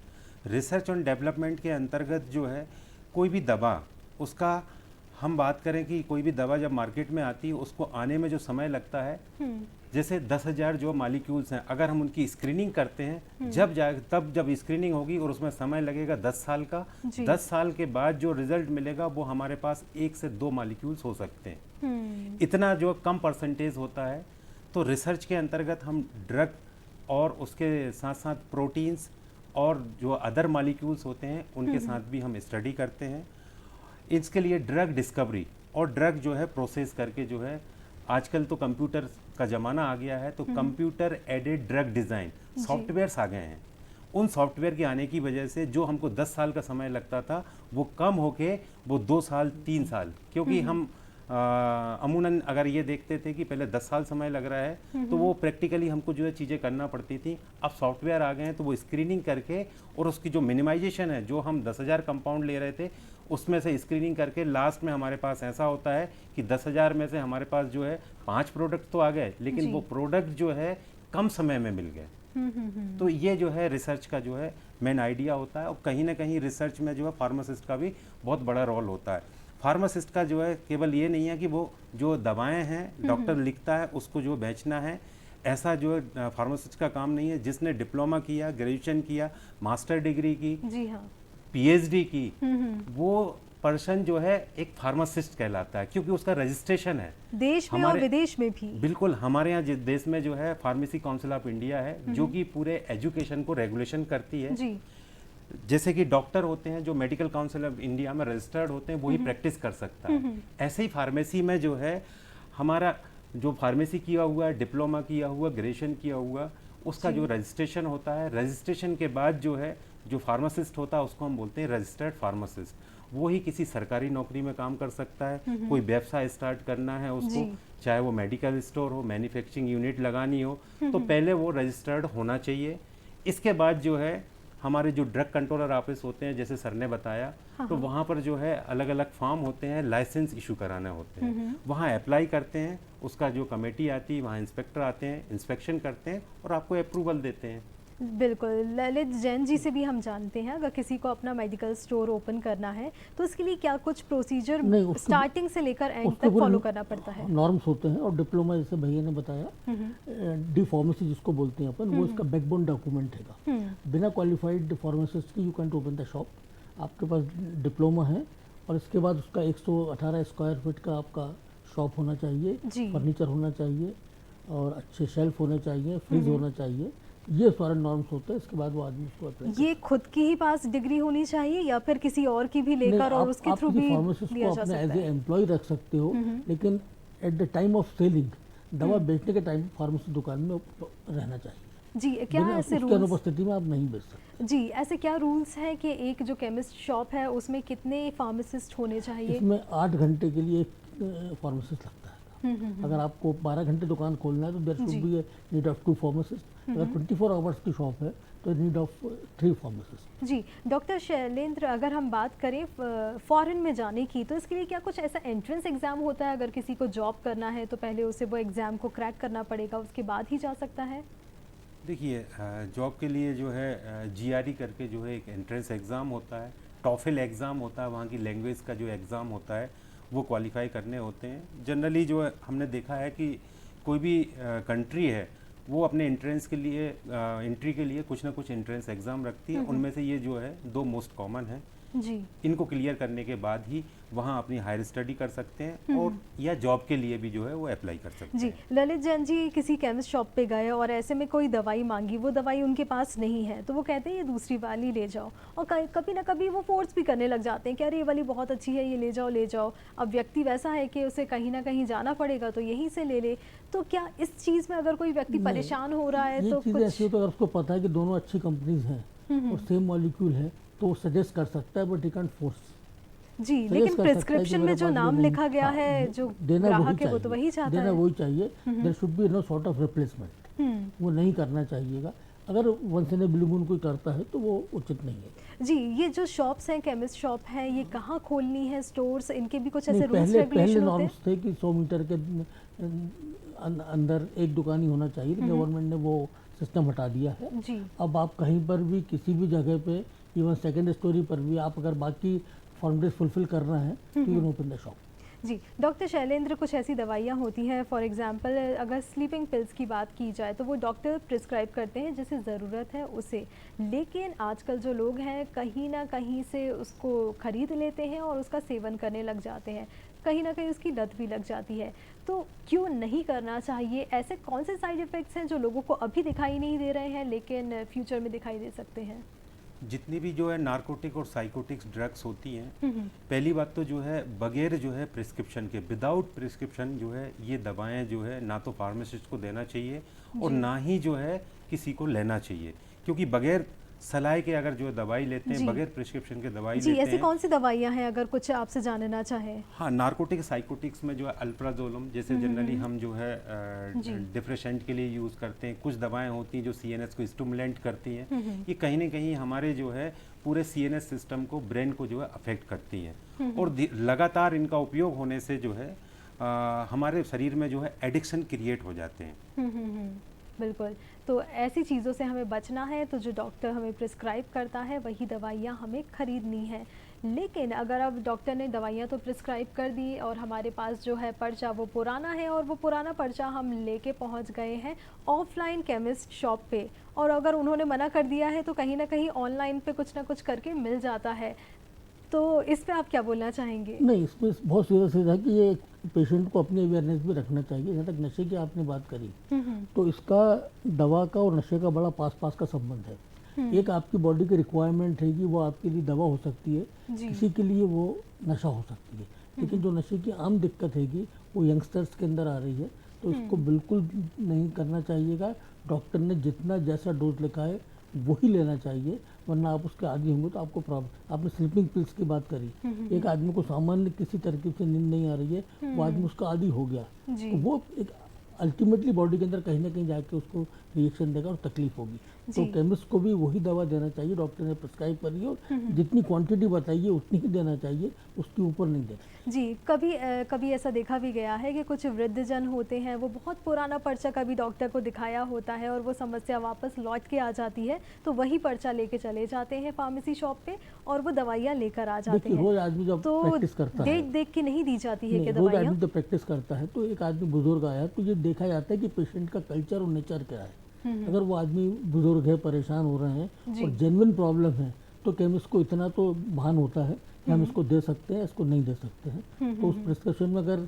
रिसर्च और डेवलपमेंट के अंतर्गत जो है कोई भी दवा, उसका हम बात करें कि कोई भी दवा जब मार्केट में आती है उसको आने में जो समय लगता है, जैसे 10,000 जो मॉलिक्यूल्स हैं, अगर हम उनकी स्क्रीनिंग करते हैं जब स्क्रीनिंग होगी और उसमें समय लगेगा 10 साल का, 10 साल के बाद जो रिजल्ट मिलेगा वो हमारे पास 1 से 2 मॉलिक्यूल्स हो सकते हैं। इतना जो कम परसेंटेज होता है। तो रिसर्च के अंतर्गत हम ड्रग और उसके साथ साथ प्रोटीन्स और जो अदर मॉलिक्यूल्स होते हैं उनके साथ भी हम स्टडी करते हैं। इसके लिए ड्रग डिस्कवरी और ड्रग जो है प्रोसेस करके जो है, आजकल तो कंप्यूटर का ज़माना आ गया है, तो computer aided drug design softwares आ गए हैं। उन सॉफ्टवेयर के आने की वजह से जो हमको 10 साल का समय लगता था वो कम होके वो 2 साल 3 साल, क्योंकि हम अमूनन अगर ये देखते थे कि पहले 10 साल समय लग रहा है तो वो प्रैक्टिकली हमको जो है चीज़ें करना पड़ती थी। अब सॉफ्टवेयर आ गए हैं तो वो स्क्रीनिंग करके और उसकी जो मिनिमाइजेशन है, जो हम 10,000 कंपाउंड ले रहे थे उसमें से स्क्रीनिंग करके लास्ट में हमारे पास ऐसा होता है कि 10,000 में से हमारे पास जो है 5 प्रोडक्ट तो आ गए, लेकिन वो प्रोडक्ट जो है कम समय में मिल गए। तो ये जो है रिसर्च का जो है मेन आइडिया होता है, और कहीं ना कहीं रिसर्च में जो है फार्मासिस्ट का भी बहुत बड़ा रोल होता है। फार्मासिस्ट का जो है केवल ये नहीं है कि वो जो दवाएं हैं डॉक्टर लिखता है उसको जो बेचना है, ऐसा जो है फार्मासिस्ट का काम नहीं है। जिसने डिप्लोमा किया, ग्रेजुएशन किया, मास्टर डिग्री की, जी हाँ, पीएचडी की, वो पर्सन जो है एक फार्मासिस्ट कहलाता है, क्योंकि उसका रजिस्ट्रेशन है देश में और विदेश में भी। बिल्कुल, हमारे यहाँ देश में जो है फार्मेसी काउंसिल ऑफ इंडिया है जो कि पूरे एजुकेशन को रेगुलेशन करती है। जी, जैसे कि डॉक्टर होते हैं जो मेडिकल काउंसिल ऑफ इंडिया में रजिस्टर्ड होते हैं, वही प्रैक्टिस कर सकता है। ऐसे ही फार्मेसी में जो है हमारा जो फार्मेसी किया हुआ है, डिप्लोमा किया हुआ, ग्रेजुएशन किया हुआ, उसका जो रजिस्ट्रेशन होता है, रजिस्ट्रेशन के बाद जो है जो फार्मासिस्ट होता है उसको हम बोलते हैं रजिस्टर्ड फार्मासिस्ट। वो ही किसी सरकारी नौकरी में काम कर सकता है, कोई व्यवसाय स्टार्ट करना है उसको, चाहे वो मेडिकल स्टोर हो, मैन्युफैक्चरिंग यूनिट लगानी हो, तो पहले वो रजिस्टर्ड होना चाहिए। इसके बाद जो है हमारे जो ड्रग कंट्रोलर ऑफिस होते हैं, जैसे सर ने बताया, तो वहाँ पर जो है अलग अलग फॉर्म होते हैं, लाइसेंस इशू कराने होते हैं, वहाँ अप्लाई करते हैं, उसका जो कमेटी आती है, वहाँ इंस्पेक्टर आते हैं, इंस्पेक्शन करते हैं और आपको अप्रूवल देते हैं। बिल्कुल। ललित जैन जी से भी हम जानते हैं, अगर किसी को अपना मेडिकल स्टोर ओपन करना है तो उसके लिए क्या कुछ प्रोसीजर स्टार्टिंग से लेकर एंड तक फॉलो करना पड़ता है? नॉर्म्स होते हैं, और डिप्लोमा जैसे भैया ने बताया, डी फार्मेसी जिसको बोलते हैं अपन, वो इसका बैकबोन डॉक्यूमेंट है। बिना क्वालिफाइड फार्मासिस्ट की you can't open the shop. आपके पास डिप्लोमा है और इसके बाद उसका 118 स्क्वायर फीट का आपका शॉप होना चाहिए, फर्नीचर होना चाहिए और अच्छे शेल्फ होने चाहिए, फ्रिज होना चाहिए, ये सारे नॉर्म्स होते हैं। इसके बाद वो आदमी उसको अप्लाई। ये खुद की ही पास डिग्री होनी चाहिए या फिर किसी और की भी लेकर और उसके थ्रू भी फार्मासिस्ट को अपने एज ए एम्प्लॉय रख सकते हो, लेकिन at the time of selling, दवा बेचने के टाइम फार्मेसी दुकान में रहना चाहिए। जी, क्या ऐसे रूल्स? अनुपस्थिति में आप नहीं बेच सकते। जी, ऐसे क्या रूल्स हैं कि एक जो केमिस्ट शॉप है उसमें कितने फार्मासिस्ट होने चाहिए? इसमें 8 घंटे के लिए एक फार्मासिस्ट लगता है। अगर आपको 12 घंटे दुकान खोलना है तो there should be need of 2 pharmacist. अगर 24 आवर्स की शॉप है तो नीड ऑफ 3 फार्मासिस्ट। जी, डॉक्टर शैलेंद्र, अगर हम बात करें फॉरेन में जाने की, तो इसके लिए क्या कुछ ऐसा एंट्रेंस एग्ज़ाम होता है? अगर किसी को जॉब करना है तो पहले उसे वो एग्ज़ाम को क्रैक करना पड़ेगा, उसके बाद ही जा सकता है? देखिए, जॉब के लिए जो है जीआरई करके जो है एक एंट्रेंस एग्ज़ाम होता है, टॉफल एग्ज़ाम होता है, वहाँ की लैंग्वेज का जो एग्ज़ाम होता है वो क्वालिफाई करने होते हैं। जनरली जो है हमने देखा है कि कोई भी कंट्री है वो अपने एंट्रेंस के लिए एंट्री के लिए कुछ ना कुछ एंट्रेंस एग्ज़ाम रखती है। उनमें से ये जो है 2 मोस्ट कॉमन है। जी, इनको क्लियर करने के बाद ही वहाँ अपनी हायर स्टडी कर सकते हैं और या जॉब के लिए भी जो है वो अप्लाई कर सकते जी। हैं। ललित जैन जी किसी केमिस्ट शॉप पे गए और ऐसे में कोई दवाई मांगी, वो दवाई उनके पास नहीं है, तो वो कहते हैं ये दूसरी वाली ले जाओ, और कभी ना कभी वो फोर्स भी करने लग जाते हैं कि अरे ये वाली बहुत अच्छी है, ये ले जाओ ले जाओ। अब व्यक्ति वैसा है कि उसे कहीं ना कहीं जाना पड़ेगा तो यहीं से ले ले। तो क्या इस चीज़ में अगर कोई व्यक्ति परेशान हो रहा है तो कुछ ऐसी हो तो अगर उसको पता है कि दोनों अच्छी कंपनीज हैं और सेम मॉलिक्यूल है तो वो सजेस्ट कर सकता है, बट ही कैंट फोर्स। जी, लेकिन प्रिस्क्रिप्शन में जो नाम लिखा गया है, जो ग्राहक है वो तो वही चाहता है, देना वही चाहिए। There should be no sort of replacement. वो नहीं करना चाहिएगा। अगर once in a blue moon कोई करता है तो वो उचित नहीं है। जी, ये जो शॉप्स हैं, केमिस्ट शॉप है, ये कहाँ खोलनी है, स्टोर्स, इनके भी कुछ ऐसे रूल्स रेगुलेशन होते हैं? पहले नॉर्म्स थे कि 100 मीटर के अंदर एक दुकान ही होना चाहिए, गवर्नमेंट ने वो सिस्टम हटा दिया है। जी, अब आप कहीं पर भी किसी भी जगह पे, इवन सेकेंड स्टोरी पर भी, आप अगर बाकी फॉर्मेलिटीज फुलफिल कर रहे हैं तो you can open the shop. जी। डॉक्टर शैलेंद्र, कुछ ऐसी दवाइयाँ होती हैं, फॉर एग्जांपल अगर स्लीपिंग पिल्स की बात की जाए तो वो डॉक्टर प्रिस्क्राइब करते हैं जिसे ज़रूरत है उसे, लेकिन आजकल जो लोग हैं कहीं ना कहीं से उसको ख़रीद लेते हैं और उसका सेवन करने लग जाते हैं, कहीं ना कहीं उसकी लत भी लग जाती है। तो क्यों नहीं करना चाहिए? ऐसे कौन से साइड इफ़ेक्ट्स हैं जो लोगों को अभी दिखाई नहीं दे रहे हैं लेकिन फ्यूचर में दिखाई दे सकते हैं? जितनी भी जो है नार्कोटिक और साइकोटिक्स ड्रग्स होती हैं, पहली बात तो जो है बगैर जो है प्रिस्क्रिप्शन के, विदाउट प्रिस्क्रिप्शन जो है ये दवाएं जो है ना तो फार्मासिस्ट को देना चाहिए और ना ही जो है किसी को लेना चाहिए, क्योंकि बगैर सलाह के अगर जो दवाई लेते हैं, जी। बगैर प्रिस्क्रिप्शन के दवाई जी, लेते ऐसी हैं। कौन सी दवाइयाँ हैं अगर कुछ आपसे जानना चाहें? हाँ, नार्कोटिक साइकोटिक्स में जो है अल्प्राजोलम, जैसे जनरली हम जो है जी। डिप्रेशन के लिए यूज़ करते हैं। कुछ दवाएं होती हैं जो सीएनएस को स्टिमुलेंट करती हैं। ये कहीं ना कहीं हमारे जो है पूरे सीएनएस सिस्टम को, ब्रेन को जो है अफेक्ट करती हैं। और लगातार इनका उपयोग होने से जो है हमारे शरीर में जो है एडिक्शन क्रिएट हो जाते हैं। बिल्कुल, तो ऐसी चीज़ों से हमें बचना है, तो जो डॉक्टर हमें प्रिस्क्राइब करता है वही दवाइयाँ हमें ख़रीदनी है। लेकिन अगर अब डॉक्टर ने दवाइयाँ तो प्रिस्क्राइब कर दी और हमारे पास जो है पर्चा वो पुराना है, और वो पुराना पर्चा हम लेके पहुँच गए हैं ऑफलाइन केमिस्ट शॉप पे, और अगर उन्होंने मना कर दिया है तो कहीं ना कहीं ऑनलाइन पे कुछ ना कुछ करके मिल जाता है, तो इस पे आप क्या बोलना चाहेंगे? नहीं, इसमें बहुत सीधा है कि ये पेशेंट को अपनी अवेयरनेस भी रखना चाहिए। जहाँ तक नशे की आपने बात करी, तो इसका दवा का और नशे का बड़ा पास पास का संबंध है। एक आपकी बॉडी की रिक्वायरमेंट है कि वो आपके लिए दवा हो सकती है, किसी के लिए वो नशा हो सकती है। लेकिन जो नशे की आम दिक्कत है कि वो यंगस्टर्स के अंदर आ रही है, तो इसको बिल्कुल नहीं करना चाहिएगा। डॉक्टर ने जितना जैसा डोज लिखा है वही लेना चाहिए, वरना आप उसके आदी होंगे तो आपको प्रॉब्लम। आपने स्लीपिंग पिल्स की बात करी, एक आदमी को सामान्य किसी तरकीब से नींद नहीं आ रही है, वो आदमी उसका आदी हो गया, तो वो एक अल्टीमेटली बॉडी के अंदर कहीं ना कहीं जाके उसको रिएक्शन देगा और तकलीफ होगी। तो केमिस्ट को भी वही दवा देना चाहिए, डॉक्टर ने प्रिस्क्राइब करी है, और जितनी क्वांटिटी बताइए उतनी ही देना चाहिए, उसके ऊपर नहीं देना। जी, कभी ऐसा देखा भी गया है कि कुछ वृद्धजन होते हैं, वो बहुत पुराना पर्चा कभी डॉक्टर को दिखाया होता है और वो समस्या वापस लौट के आ जाती है, तो वही पर्चा लेके चले जाते हैं फार्मेसी शॉप पे और वो दवाइयाँ लेकर आ जाते हैं। रोज आदमी जब तो प्रैक्टिस करता है, देख के नहीं दी जाती है कि रोज दवाइयाँ। आदमी जब प्रैक्टिस करता है, तो एक आदमी बुजुर्ग आया तो ये देखा जाता है कि पेशेंट का कल्चर और नेचर क्या है। अगर वो आदमी बुजुर्ग है, परेशान हो रहे हैं और जेन्युइन प्रॉब्लम है, तो केमिस्ट को इतना तो भान होता है कि हम इसको दे सकते हैं, इसको नहीं दे सकते हैं। तो उस प्रिस्क्रिप्शन में अगर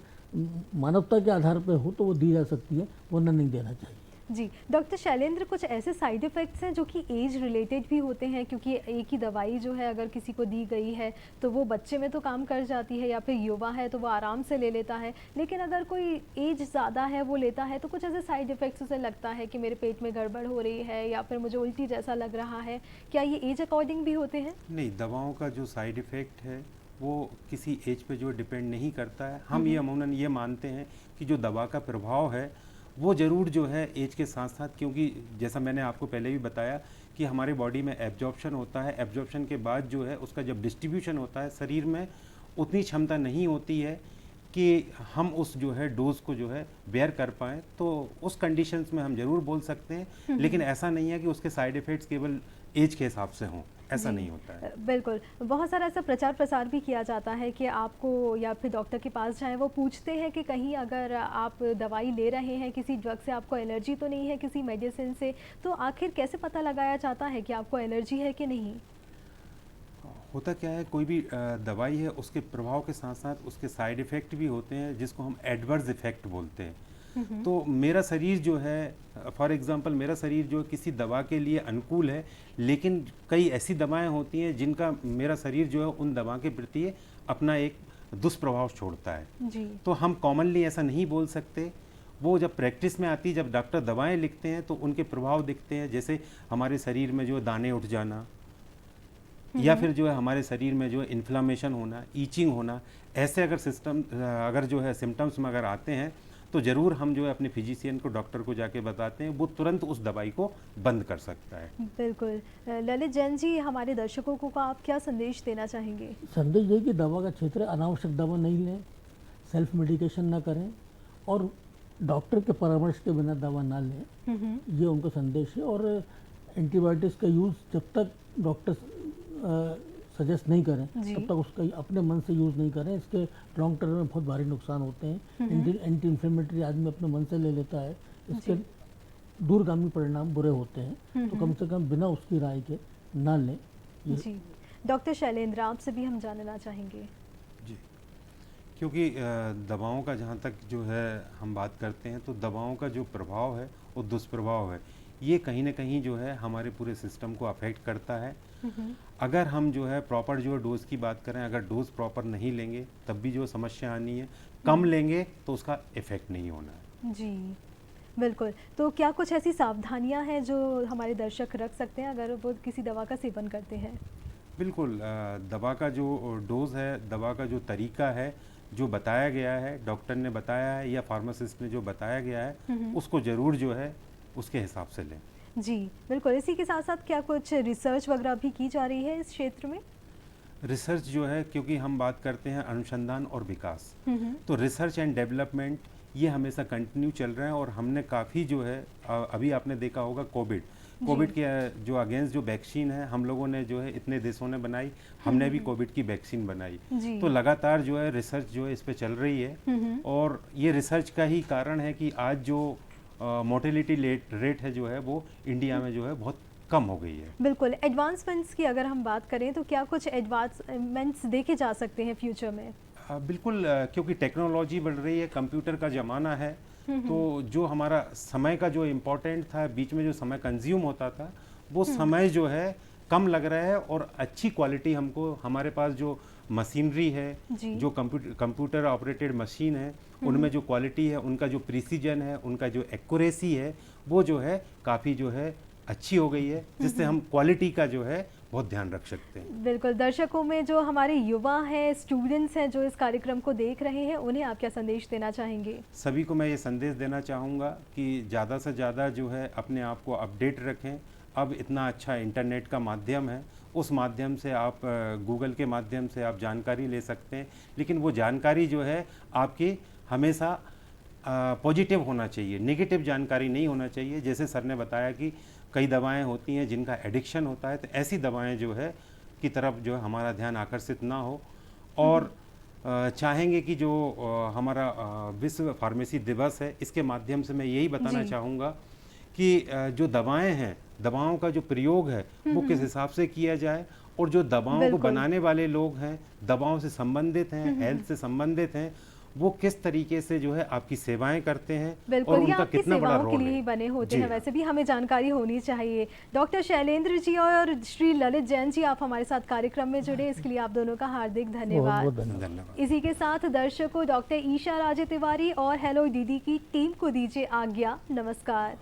मानवता के आधार पर हो तो वो दी जा सकती है, वरना नहीं देना चाहिए। जी, डॉक्टर शैलेंद्र, कुछ ऐसे साइड इफ़ेक्ट्स हैं जो कि एज रिलेटेड भी होते हैं, क्योंकि एक ही दवाई जो है अगर किसी को दी गई है तो वो बच्चे में तो काम कर जाती है, या फिर युवा है तो वो आराम से ले लेता है, लेकिन अगर कोई एज ज़्यादा है वो लेता है तो कुछ ऐसे साइड इफ़ेक्ट्स उसे लगता है कि मेरे पेट में गड़बड़ हो रही है या फिर मुझे उल्टी जैसा लग रहा है, क्या ये एज अकॉर्डिंग भी होते हैं? नहीं, दवाओं का जो साइड इफ़ेक्ट है वो किसी एज पे जो डिपेंड नहीं करता है। हम ये अमूमन ये मानते हैं कि जो दवा का प्रभाव है वो ज़रूर जो है एज के साथ साथ, क्योंकि जैसा मैंने आपको पहले भी बताया कि हमारे बॉडी में एब्जॉर्प्शन होता है, एब्जॉर्प्शन के बाद जो है उसका जब डिस्ट्रीब्यूशन होता है शरीर में, उतनी क्षमता नहीं होती है कि हम उस जो है डोज को जो है बेयर कर पाएँ। तो उस कंडीशंस में हम ज़रूर बोल सकते हैं, लेकिन ऐसा नहीं है कि उसके साइड इफ़ेक्ट्स केवल एज के हिसाब से हों, ऐसा नहीं होता है। बिल्कुल, बहुत सारा ऐसा प्रचार प्रसार भी किया जाता है कि आपको या फिर डॉक्टर के पास जाएं, वो पूछते हैं कि कहीं अगर आप दवाई ले रहे हैं किसी ड्रग से, आपको एलर्जी तो नहीं है किसी मेडिसिन से, तो आखिर कैसे पता लगाया जाता है कि आपको एलर्जी है कि नहीं? होता क्या है, कोई भी दवाई है उसके प्रभाव के साथ साथ उसके साइड इफ़ेक्ट भी होते हैं, जिसको हम एडवर्स इफ़ेक्ट बोलते हैं। तो मेरा शरीर जो है, फॉर एग्जांपल मेरा शरीर जो किसी दवा के लिए अनुकूल है, लेकिन कई ऐसी दवाएं होती हैं जिनका मेरा शरीर जो है उन दवा के प्रति अपना एक दुष्प्रभाव छोड़ता है। जी। तो हम कॉमनली ऐसा नहीं बोल सकते। वो जब प्रैक्टिस में आती है, जब डॉक्टर दवाएं लिखते हैं तो उनके प्रभाव दिखते हैं, जैसे हमारे शरीर में जो दाने उठ जाना, या फिर जो है हमारे शरीर में जो इन्फ्लामेशन होना, ईचिंग होना, ऐसे अगर जो है सिम्टम्स में अगर आते हैं तो ज़रूर हम जो है अपने फिजिशियन को, डॉक्टर को जाके बताते हैं, वो तुरंत उस दवाई को बंद कर सकता है। बिल्कुल। ललित जैन जी, हमारे दर्शकों को आप क्या संदेश देना चाहेंगे? संदेश ये कि दवा का क्षेत्र अनावश्यक दवा नहीं लें, सेल्फ मेडिकेशन ना करें और डॉक्टर के परामर्श के बिना दवा ना लें, ये उनका संदेश है। और एंटीबायोटिक्स का यूज़ जब तक डॉक्टर सजेस्ट नहीं करें तब तक उसका अपने मन से यूज़ नहीं करें, इसके लॉन्ग टर्म में बहुत भारी नुकसान होते हैं। एंटी इन्फ्लेमेटरी आदमी अपने मन से ले लेता है, इसके दूरगामी परिणाम बुरे होते हैं, तो कम से कम बिना उसकी राय के ना लें। जी, डॉक्टर शैलेंद्र, आपसे भी हम जानना चाहेंगे। जी, क्योंकि दवाओं का जहाँ तक जो है हम बात करते हैं, तो दवाओं का जो प्रभाव है वो दुष्प्रभाव है, ये कहीं ना कहीं जो है हमारे पूरे सिस्टम को अफेक्ट करता है। अगर हम जो है प्रॉपर जो डोज की बात करें, अगर डोज प्रॉपर नहीं लेंगे तब भी जो समस्या आनी है, कम लेंगे तो उसका इफेक्ट नहीं होना है। जी, बिल्कुल। तो क्या कुछ ऐसी सावधानियां हैं जो हमारे दर्शक रख सकते हैं अगर वो किसी दवा का सेवन करते हैं? बिल्कुल, दवा का जो डोज है, दवा का जो तरीका है, जो बताया गया है, डॉक्टर ने बताया है या फार्मासिस्ट ने जो बताया गया है, उसको ज़रूर जो है उसके हिसाब से लें। जी, बिल्कुल। इसी के साथ-साथ क्या कुछ रिसर्च वगैरह भी की जा रही है इस क्षेत्र में? रिसर्च जो है, क्योंकि हम बात करते हैं अनुसंधान और विकास, तो रिसर्च एंड डेवलपमेंट ये हमेशा कंटिन्यू चल रहे हैं। और हमने काफ़ी जो है अभी आपने देखा होगा कोविड के जो अगेंस्ट जो वैक्सीन है, हम लोगों ने जो है इतने देशों ने बनाई, हमने भी कोविड की वैक्सीन बनाई। तो लगातार जो है रिसर्च जो है इस पे चल रही है। और ये रिसर्च का ही कारण है कि आज जो मोर्टेलिटी रेट है जो है वो इंडिया में जो है बहुत कम हो गई है। बिल्कुल। एडवांसमेंट्स की अगर हम बात करें तो क्या कुछ एडवांसमेंट्स देखे जा सकते हैं फ्यूचर में? बिल्कुल, क्योंकि टेक्नोलॉजी बढ़ रही है, कंप्यूटर का ज़माना है, तो जो हमारा समय का जो इम्पोर्टेंट था, बीच में जो समय कंज्यूम होता था, वो समय जो है कम लग रहा है। और अच्छी क्वालिटी हमको, हमारे पास जो मशीनरी है, जो कंप्यूटर ऑपरेटेड मशीन है, उनमें जो क्वालिटी है, उनका जो प्रिसीजन है, उनका जो एक्यूरेसी है, वो जो है काफ़ी जो है अच्छी हो गई है, जिससे हम क्वालिटी का जो है बहुत ध्यान रख सकते हैं। बिल्कुल। दर्शकों में जो हमारे युवा हैं, स्टूडेंट्स हैं जो इस कार्यक्रम को देख रहे हैं, उन्हें आप क्या संदेश देना चाहेंगे? सभी को मैं ये संदेश देना चाहूँगा कि ज़्यादा से ज़्यादा जो है अपने आप को अपडेट रखें। अब इतना अच्छा इंटरनेट का माध्यम है, उस माध्यम से आप गूगल के माध्यम से आप जानकारी ले सकते हैं, लेकिन वो जानकारी जो है आपकी हमेशा पॉजिटिव होना चाहिए, नेगेटिव जानकारी नहीं होना चाहिए। जैसे सर ने बताया कि कई दवाएं होती हैं जिनका एडिक्शन होता है, तो ऐसी दवाएं जो है की तरफ जो है हमारा ध्यान आकर्षित ना हो। और चाहेंगे कि जो हमारा विश्व फार्मेसी दिवस है, इसके माध्यम से मैं यही बताना चाहूँगा कि जो दवाएं हैं, दवाओं का जो प्रयोग है वो किस हिसाब से किया जाए, और जो दवाओं को बनाने वाले लोग हैं, दवाओं से संबंधित हैं, हेल्थ से संबंधित हैं, वो किस तरीके से जो है आपकी सेवाएं करते हैं और उनका कितना बड़ा रोल है। के लिए बने होते हैं, वैसे भी हमें जानकारी होनी चाहिए। डॉक्टर शैलेंद्र जी और श्री ललित जैन जी, आप हमारे साथ कार्यक्रम में जुड़े, इसके लिए आप दोनों का हार्दिक धन्यवाद। धन्यवाद। इसी के साथ दर्शकों, डॉक्टर ईशा राजे तिवारी और हेलो दीदी की टीम को दीजिए आज्ञा। नमस्कार।